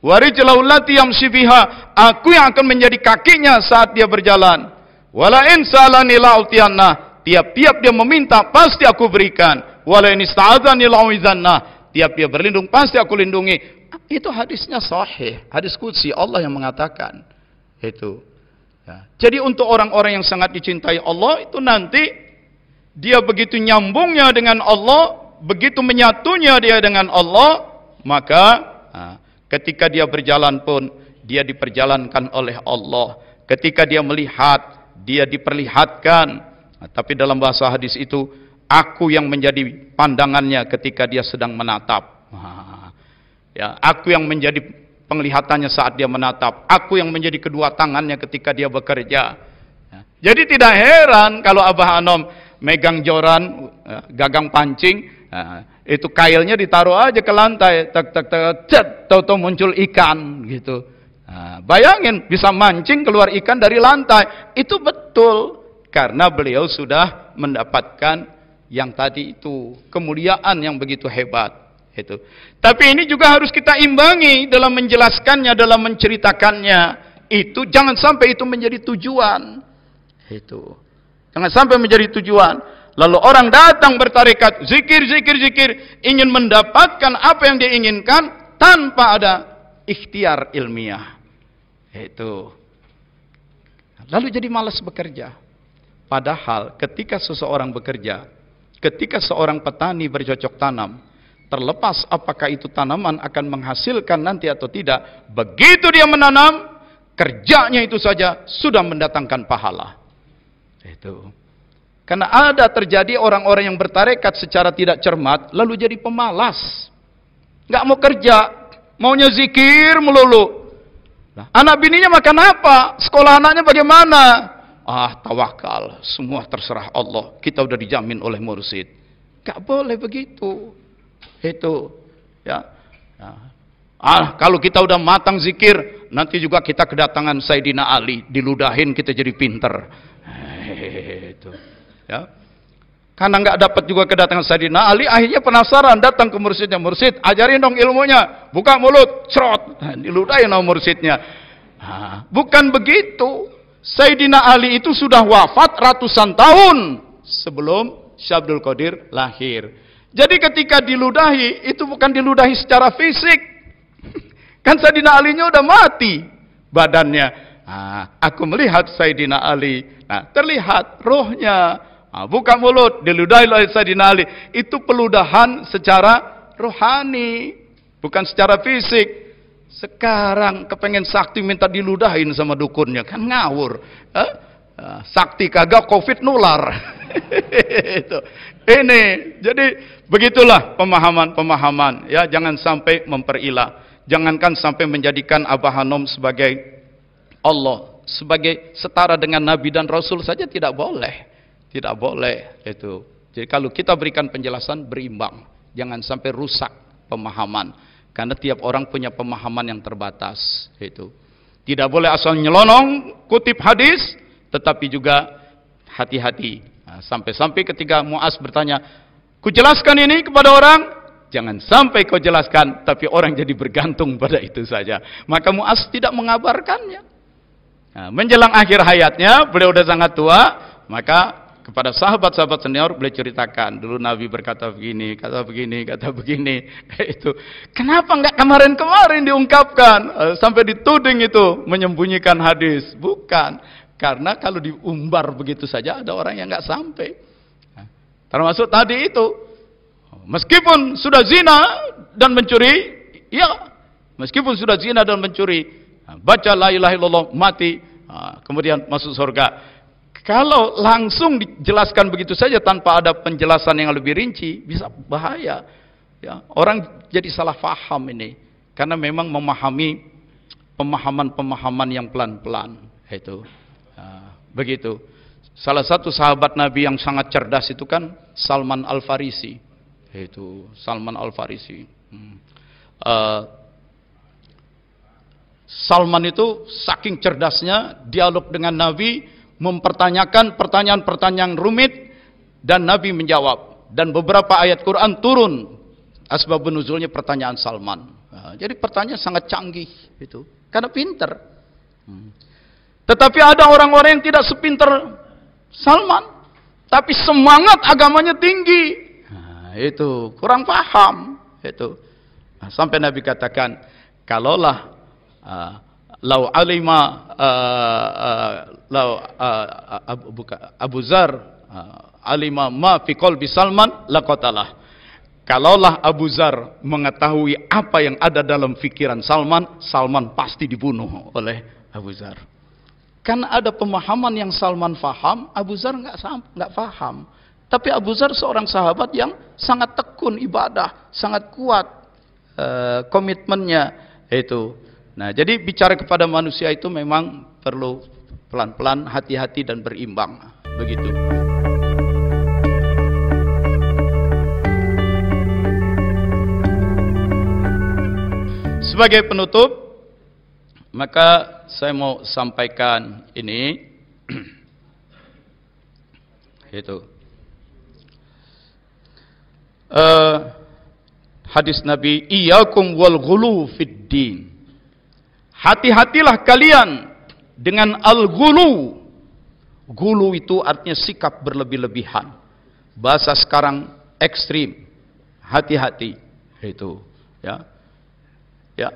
Wa rijlahu allati yamshi biha, aku yang akan menjadi kakinya saat dia berjalan. Wala in salani la'utiyanna, tiap-tiap dia meminta pasti aku berikan. Wala in ista'adzani la'uizanna, tiap dia berlindung pasti aku lindungi. Itu hadisnya sahih, hadis qudsi, Allah yang mengatakan. Itu. Ya. Jadi untuk orang-orang yang sangat dicintai Allah itu nanti dia begitu nyambungnya dengan Allah, begitu menyatunya dia dengan Allah, maka ketika dia berjalan pun dia diperjalankan oleh Allah. Ketika dia melihat, dia diperlihatkan. Tapi dalam bahasa hadis itu, aku yang menjadi pandangannya ketika dia sedang menatap. Ya, aku yang menjadi penglihatannya saat dia menatap. Aku yang menjadi kedua tangannya ketika dia bekerja. Ya. Jadi tidak heran kalau Abah Hanum megang joran, gagang pancing, itu kailnya ditaruh aja ke lantai, tahu-tahu muncul ikan gitu. Bayangin bisa mancing keluar ikan dari lantai. Itu betul karena beliau sudah mendapatkan yang tadi itu, kemuliaan yang begitu hebat. Itu. Tapi ini juga harus kita imbangi dalam menjelaskannya, dalam menceritakannya. Itu jangan sampai itu menjadi tujuan. Itu. Jangan sampai menjadi tujuan. Lalu orang datang bertarekat, zikir, ingin mendapatkan apa yang dia inginkan tanpa ada ikhtiar ilmiah. Itu. Lalu jadi malas bekerja. Padahal ketika seseorang bekerja, ketika seorang petani bercocok tanam, terlepas apakah itu tanaman akan menghasilkan nanti atau tidak, begitu dia menanam, kerjanya itu saja sudah mendatangkan pahala. Itu. Karena ada terjadi orang-orang yang bertarekat secara tidak cermat, lalu jadi pemalas. Nggak mau kerja, maunya zikir melulu. Nah, anak bininya makan apa? Sekolah anaknya bagaimana? Ah, tawakal, semua terserah Allah. Kita udah dijamin oleh mursyid. Nggak boleh begitu. Itu, ya. Kalau kita udah matang zikir, nanti juga kita kedatangan Sayyidina Ali, diludahin kita jadi pinter. Itu. Ya. Karena nggak dapat juga kedatangan Sayyidina Ali, akhirnya penasaran, datang ke mursyidnya. Mursyid, ajarin dong ilmunya. Buka mulut, cerot. Diludahin sama mursyidnya. Bukan begitu. Sayyidina Ali itu sudah wafat ratusan tahun sebelum Syekh Abdul Qadir lahir. Jadi ketika diludahi, itu bukan diludahi secara fisik. Kan Sayyidina Alinya udah mati badannya. Aku melihat Sayyidina Ali. Nah, terlihat rohnya. Buka mulut, diludahi oleh Sayyidina Ali. Itu peludahan secara rohani, bukan secara fisik. Sekarang kepengen sakti minta diludahin sama dukunnya, kan ngawur. Sakti kagak, covid nular. Itu. Ini, jadi begitulah pemahaman-pemahaman. Ya, jangan sampai memperilah. Jangankan sampai menjadikan Abah Hanom sebagai Allah, sebagai setara dengan Nabi dan Rasul saja tidak boleh. Tidak boleh itu. Jadi kalau kita berikan penjelasan berimbang, jangan sampai rusak pemahaman. Karena tiap orang punya pemahaman yang terbatas. Itu. Tidak boleh asal nyelonong kutip hadis, tetapi juga hati-hati. Sampai-sampai ketika Muaz bertanya, "Ku jelaskan ini kepada orang?" Jangan sampai kau jelaskan, tapi orang jadi bergantung pada itu saja. Maka Muaz tidak mengabarkannya. Menjelang akhir hayatnya, beliau sudah sangat tua, maka kepada sahabat-sahabat senior boleh ceritakan, dulu Nabi berkata begini, kata begini. Itu kenapa enggak kemarin-kemarin diungkapkan, sampai dituding itu menyembunyikan hadis? Bukan, karena kalau diumbar begitu saja ada orang yang enggak sampai. Termasuk tadi itu, meskipun sudah zina dan mencuri, ya, meskipun sudah zina dan mencuri, baca la ilaha illallah, mati, kemudian masuk surga. Kalau langsung dijelaskan begitu saja tanpa ada penjelasan yang lebih rinci, bisa bahaya. Ya, orang jadi salah faham ini. Karena memang memahami pemahaman-pemahaman yang pelan-pelan. Itu. Begitu. Salah satu sahabat Nabi yang sangat cerdas itu kan Salman Al-Farisi. Itu Salman Al-Farisi. Salman itu saking cerdasnya dialog dengan Nabi, mempertanyakan pertanyaan-pertanyaan rumit dan Nabi menjawab, dan beberapa ayat Quran turun asbabun nuzulnya pertanyaan Salman. Jadi pertanyaan sangat canggih itu karena pinter. Tetapi ada orang-orang yang tidak sepinter Salman, tapi semangat agamanya tinggi. Itu kurang paham itu. Sampai Nabi katakan, kalaulah lau alima Abu Zar alima ma fi qalbi Salman laqatalah. Kalaulah Abu Zar mengetahui apa yang ada dalam pikiran Salman, Salman pasti dibunuh oleh Abu Zar. Kan ada pemahaman yang Salman faham, Abu Zar enggak faham. Tapi Abu Zar seorang sahabat yang sangat tekun ibadah, sangat kuat komitmennya itu. Nah, jadi bicara kepada manusia itu memang perlu pelan-pelan, hati-hati dan berimbang. Begitu. Sebagai penutup, maka saya mau sampaikan ini. Itu. Hadis Nabi, iyyakum wal ghulu fid din. Hati-hatilah kalian dengan al-ghulu, Gulu itu artinya sikap berlebih-lebihan. Bahasa sekarang ekstrim. Hati-hati. Itu, ya. Ya.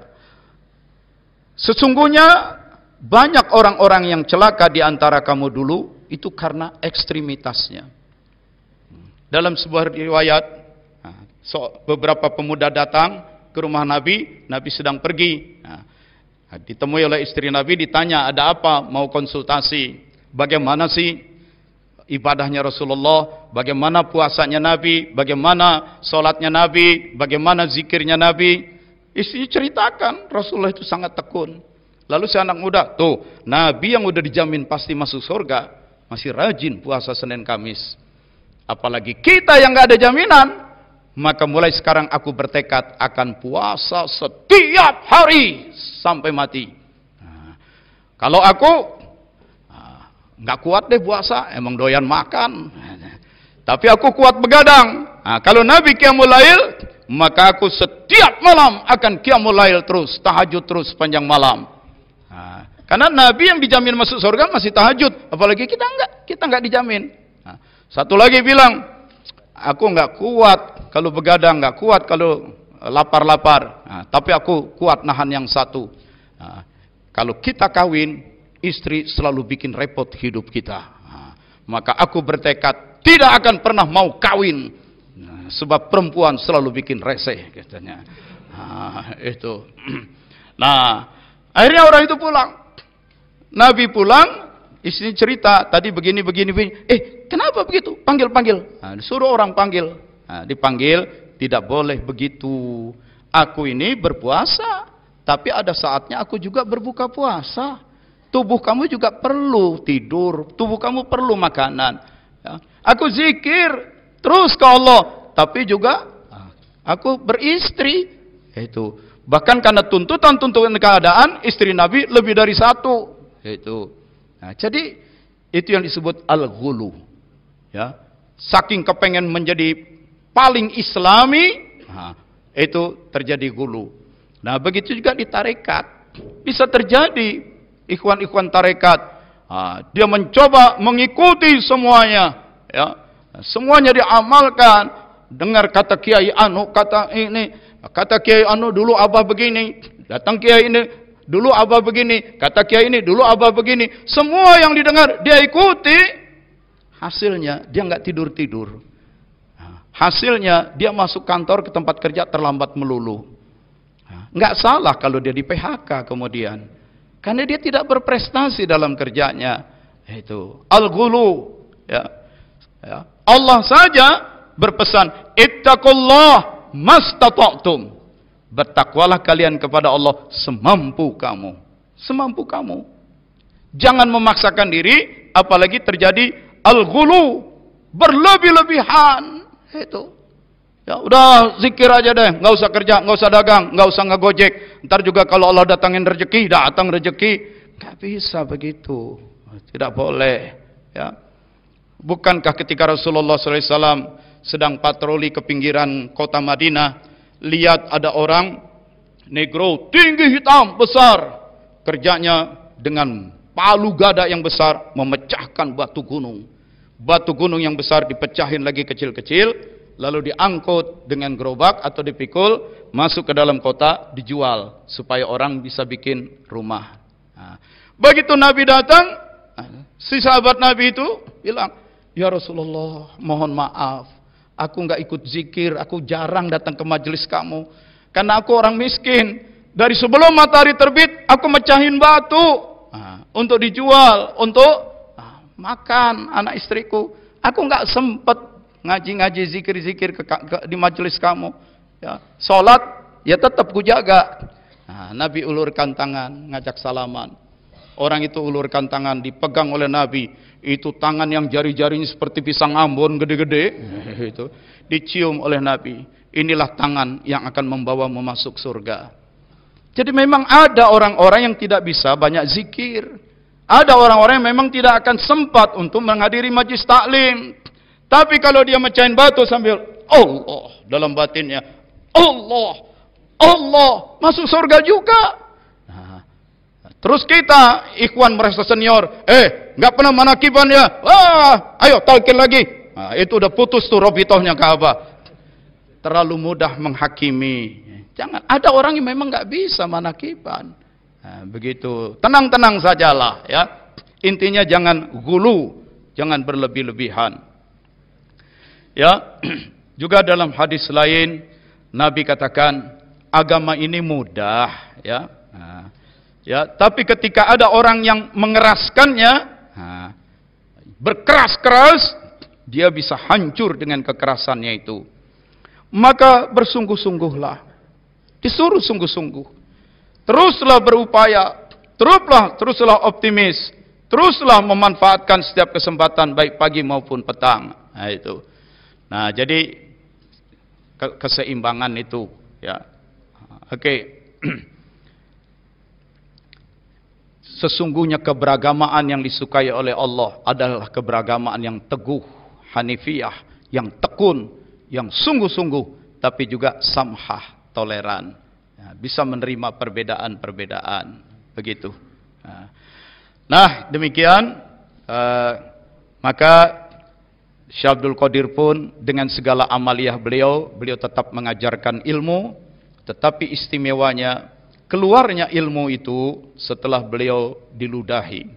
Sesungguhnya banyak orang-orang yang celaka di antara kamu dulu itu karena ekstremitasnya. Dalam sebuah riwayat, beberapa pemuda datang ke rumah Nabi, Nabi sedang pergi. Ditemui oleh istri Nabi, ditanya, ada apa? Mau konsultasi. Bagaimana sih ibadahnya Rasulullah? Bagaimana puasanya Nabi? Bagaimana sholatnya Nabi? Bagaimana zikirnya Nabi? Istri ceritakan, Rasulullah itu sangat tekun. Lalu si anak muda, tuh, Nabi yang udah dijamin pasti masuk surga, masih rajin puasa Senin Kamis. Apalagi kita yang gak ada jaminan, maka mulai sekarang aku bertekad akan puasa setiap hari sampai mati. Kalau aku gak kuat deh puasa, emang doyan makan. Tapi aku kuat begadang. Kalau Nabi qiyamul lail, maka aku setiap malam akan qiyamul lail terus, tahajud terus sepanjang malam. Karena Nabi yang dijamin masuk surga masih tahajud, apalagi kita enggak dijamin. Satu lagi bilang, aku enggak kuat kalau begadang, enggak kuat kalau lapar-lapar. Tapi aku kuat nahan yang satu. Kalau kita kawin, istri selalu bikin repot hidup kita. Maka aku bertekad tidak akan pernah mau kawin. Sebab perempuan selalu bikin reseh katanya. Itu. Nah, akhirnya orang itu pulang. Nabi pulang, istri cerita tadi begini. Kenapa begitu? Panggil. Disuruh orang panggil. Dipanggil, tidak boleh begitu. Aku ini berpuasa, tapi ada saatnya aku juga berbuka puasa. Tubuh kamu juga perlu tidur, tubuh kamu perlu makanan. Aku zikir terus ke Allah. Tapi juga aku beristri. Itu. Bahkan karena tuntutan keadaan, istri Nabi lebih dari satu. Itu. Jadi itu yang disebut al-ghulu. Ya. Saking kepengen menjadi paling islami, itu terjadi gulu. Nah, begitu juga di tarekat. Bisa terjadi ikhwan-ikhwan tarekat. Dia mencoba mengikuti semuanya. Ya. Semuanya diamalkan. Dengar kata kiai anu, kata ini, kata kiai anu dulu abah begini, datang kiai ini dulu abah begini, kata kiai ini dulu abah begini, semua yang didengar dia ikuti, hasilnya dia nggak tidur. Hasilnya dia masuk kantor ke tempat kerja terlambat melulu. Nggak salah kalau dia di PHK kemudian, karena dia tidak berprestasi dalam kerjanya. Itu al-ghulu, ya. Allah saja berpesan, ittaqullah mastata'tum. Bertakwalah kalian kepada Allah semampu kamu. Semampu kamu. Jangan memaksakan diri, apalagi terjadi al-ghulu, berlebih-lebihan. Itu. Ya udah zikir aja deh, nggak usah kerja, nggak usah dagang, nggak usah ngegojek. Ntar juga kalau Allah datangin rezeki, datang rezeki. Nggak bisa begitu. Tidak boleh. Ya. Bukankah ketika Rasulullah SAW sedang patroli ke pinggiran kota Madinah, lihat ada orang negro tinggi hitam besar, kerjanya dengan palu gada yang besar memecahkan batu gunung. Batu gunung yang besar dipecahin lagi kecil-kecil, lalu diangkut dengan gerobak atau dipikul masuk ke dalam kota, dijual supaya orang bisa bikin rumah. Begitu Nabi datang, si sahabat Nabi itu bilang, ya Rasulullah, mohon maaf, aku nggak ikut zikir, aku jarang datang ke majelis kamu, karena aku orang miskin. Dari sebelum matahari terbit, aku mecahin batu untuk dijual, untuk makan anak istriku. Aku nggak sempet ngaji-ngaji zikir-zikir di majelis kamu. Ya, sholat ya tetap ku jaga. Nabi ulurkan tangan, ngajak salaman. Orang itu ulurkan tangan, dipegang oleh Nabi. Itu tangan yang jari-jarinya seperti pisang Ambon gede-gede. Itu dicium oleh Nabi. Inilah tangan yang akan membawamu masuk surga. Jadi memang ada orang-orang yang tidak bisa banyak zikir. Ada orang-orang yang memang tidak akan sempat untuk menghadiri majlis taklim. Tapi kalau dia mecahin batu sambil Allah dalam batinnya, Allah, Allah, masuk surga juga. Terus kita, ikhwan merasa senior, nggak pernah manakiban ya, ayo talqin lagi. Nah, itu udah putus tuh robitohnya Ka'bah. Terlalu mudah menghakimi. Jangan, ada orang yang memang nggak bisa manakiban. Nah, begitu, tenang-tenang sajalah ya. Intinya jangan gulu, jangan berlebih-lebihan. Ya, juga dalam hadis lain Nabi katakan agama ini mudah, ya. Nah, ya, tapi ketika ada orang yang mengeraskannya, berkeras-keras, dia bisa hancur dengan kekerasannya itu. Maka bersungguh-sungguhlah, disuruh sungguh-sungguh, teruslah berupaya, teruslah optimis, teruslah memanfaatkan setiap kesempatan baik pagi maupun petang. Nah, itu. Nah, jadi keseimbangan itu, ya. Oke. Sesungguhnya keberagamaan yang disukai oleh Allah adalah keberagamaan yang teguh, hanifiyah, yang tekun, yang sungguh-sungguh, tapi juga samhah, toleran. Ya, bisa menerima perbedaan-perbedaan, begitu. Nah, demikian, maka Syekh Abdul Qadir pun dengan segala amaliyah beliau tetap mengajarkan ilmu, tetapi istimewanya keluarnya ilmu itu setelah beliau diludahi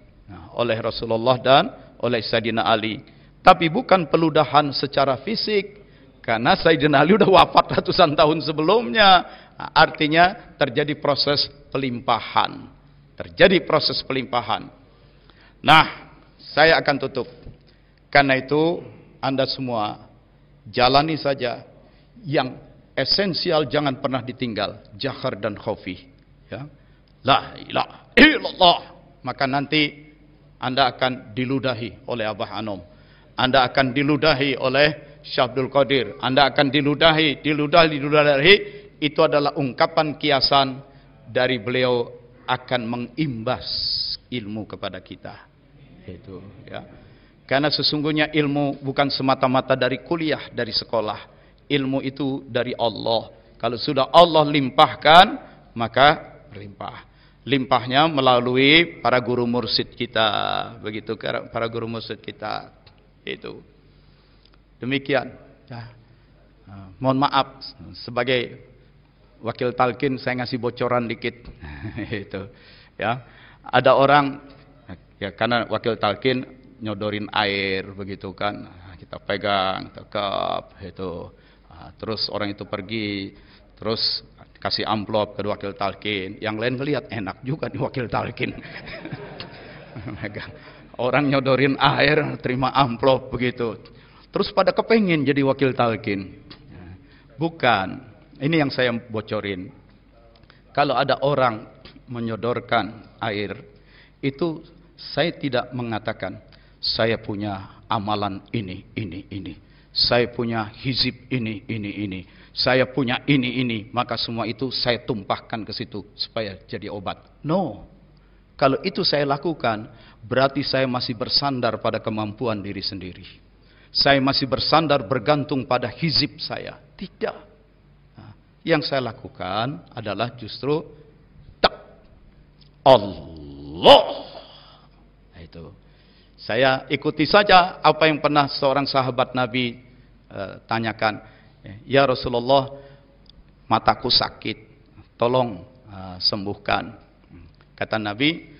oleh Rasulullah dan oleh Sayyidina Ali. Tapi bukan peludahan secara fisik, karena Sayyidina Ali sudah wafat ratusan tahun sebelumnya. Artinya terjadi proses pelimpahan. Nah, saya akan tutup. Karena itu Anda semua jalani saja yang esensial, jangan pernah ditinggal, jahar dan khafi. Ya. La ilaha illallah. Maka nanti Anda akan diludahi oleh Abah Anom. Anda akan diludahi oleh Syekh Abdul Qadir. Anda akan diludahi. Itu adalah ungkapan kiasan dari beliau akan mengimbas ilmu kepada kita. Itu, ya. Karena sesungguhnya ilmu bukan semata-mata dari kuliah, dari sekolah. Ilmu itu dari Allah. Kalau sudah Allah limpahkan, maka berlimpah. Limpahnya melalui para guru mursyid kita. Begitu, para guru mursyid kita. Itu. Demikian. Ya. Mohon maaf, sebagai wakil talqin saya ngasih bocoran dikit. Itu. Ya. Ada orang, ya karena wakil talqin nyodorin air begitu kan, kita pegang, tekap itu, terus orang itu pergi, terus kasih amplop ke wakil talqin, yang lain ngelihat enak juga nih wakil talqin. Orang nyodorin air terima amplop begitu, terus pada kepengin jadi wakil talqin. Bukan, ini yang saya bocorin. Kalau ada orang menyodorkan air, itu saya tidak mengatakan saya punya amalan ini. Saya punya hizib ini. Saya punya ini. Maka semua itu saya tumpahkan ke situ supaya jadi obat. No. Kalau itu saya lakukan, berarti saya masih bersandar pada kemampuan diri sendiri. Saya masih bersandar bergantung pada hizib saya. Tidak. Nah, yang saya lakukan adalah justru Allah. Nah, itu. Saya ikuti saja apa yang pernah seorang sahabat Nabi tanyakan. Ya Rasulullah, mataku sakit, tolong sembuhkan. Kata Nabi,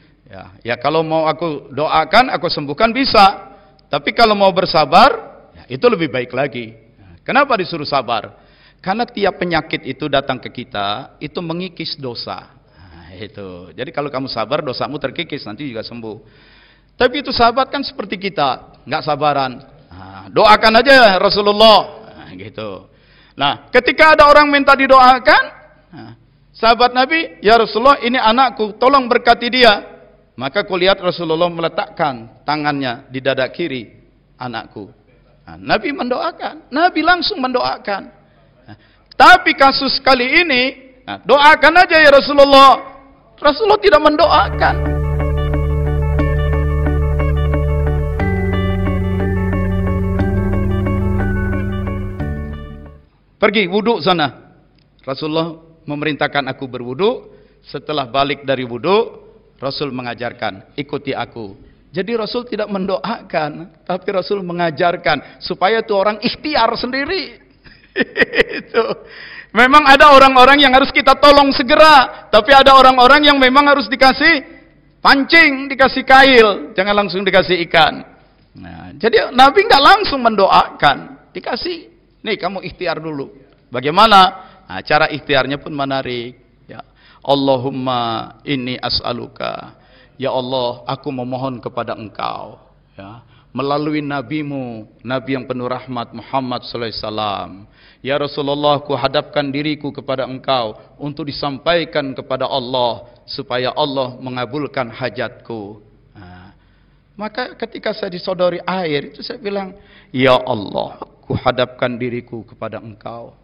ya kalau mau aku doakan, aku sembuhkan bisa. Tapi kalau mau bersabar, ya, itu lebih baik lagi. Kenapa disuruh sabar? Karena tiap penyakit itu datang ke kita, itu mengikis dosa. Nah, itu. Jadi kalau kamu sabar, dosamu terkikis, nanti juga sembuh. Tapi itu sahabat kan seperti kita, nggak sabaran. Nah, doakan aja Rasulullah, gitu. Nah, ketika ada orang minta didoakan, sahabat Nabi, ya Rasulullah, ini anakku, tolong berkati dia. Maka kulihat Rasulullah meletakkan tangannya di dada kiri anakku. Nah, Nabi mendoakan, Nabi langsung mendoakan. Nah, tapi kasus kali ini, doakan aja ya Rasulullah. Rasulullah tidak mendoakan. Pergi wudhu sana. Rasulullah memerintahkan aku berwudhu. Setelah balik dari wudhu, Rasul mengajarkan, ikuti aku. Jadi Rasul tidak mendoakan, tapi Rasul mengajarkan supaya tuh orang ikhtiar sendiri. Itu. Memang ada orang-orang yang harus kita tolong segera, tapi ada orang-orang yang memang harus dikasih pancing, dikasih kail, jangan langsung dikasih ikan. Nah, jadi Nabi nggak langsung mendoakan, dikasih, nih kamu ikhtiar dulu. Bagaimana? Nah, cara ikhtiarnya pun menarik. Allahumma inni as'aluka, ya Allah, aku memohon kepada engkau, ya, melalui nabimu, nabi yang penuh rahmat Muhammad sallallahu alaihi wasallam. Ya Rasulullah, ku hadapkan diriku kepada engkau untuk disampaikan kepada Allah supaya Allah mengabulkan hajatku. Nah, maka ketika saya disodori air itu saya bilang, ya Allah, ku hadapkan diriku kepada engkau,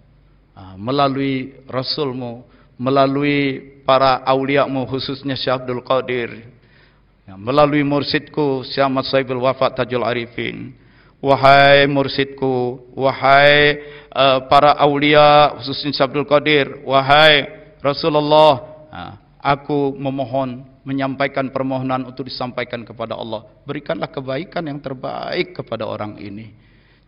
melalui Rasulmu, melalui para awliyamu khususnya Syekh Abdul Qadir, melalui mursidku Syekh Ahmad Saibul Wafa Tajul Arifin. Wahai mursidku, wahai para awliya khususnya Syekh Abdul Qadir, wahai Rasulullah, aku memohon, menyampaikan permohonan untuk disampaikan kepada Allah. Berikanlah kebaikan yang terbaik kepada orang ini.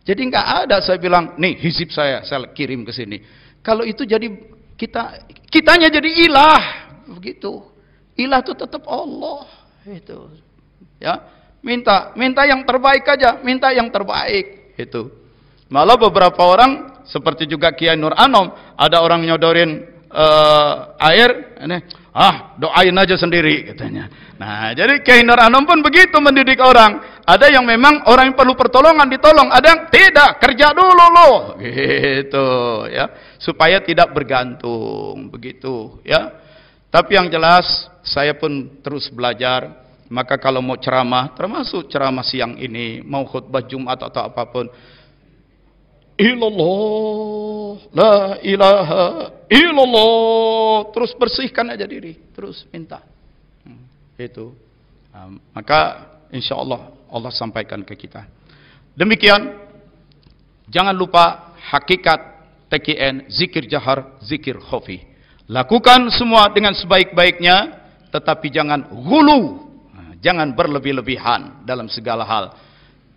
Jadi nggak ada saya bilang, nih hizib saya kirim ke sini. Kalau itu jadi kitanya jadi ilah, begitu. Ilah itu tetap Allah, itu. Ya, minta yang terbaik aja, minta yang terbaik, itu. Malah beberapa orang seperti juga Kiai Nur Anom, ada orang nyodorin air, doain aja sendiri katanya. Nah, jadi Kiai Nur Anom pun begitu mendidik orang. Ada yang memang orang yang perlu pertolongan ditolong, ada yang tidak, kerja dulu loh, gitu ya, supaya tidak bergantung, begitu ya. Tapi yang jelas saya pun terus belajar. Maka kalau mau ceramah, termasuk ceramah siang ini, mau khutbah Jumat atau apapun, illallah, la ilaha illallah, terus bersihkan aja diri, terus minta. Itu. Maka insya Allah Allah sampaikan ke kita. Demikian, jangan lupa hakikat TKN, zikir jahar, zikir khafi. Lakukan semua dengan sebaik-baiknya, tetapi jangan gulu, jangan berlebih-lebihan dalam segala hal.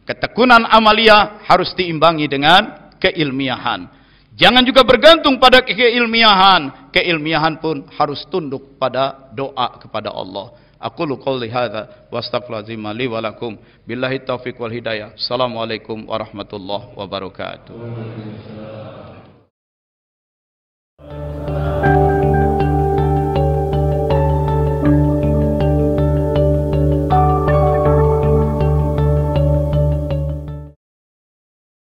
Ketekunan amalia harus diimbangi dengan keilmiahan. Jangan juga bergantung pada keilmiahan. Keilmiahan pun harus tunduk pada doa kepada Allah. Aqulu qouli hadza wa astaghfirullahal li wa lakum. Billahi taufiq wal hidayah. Assalamualaikum warahmatullahi wabarakatuh.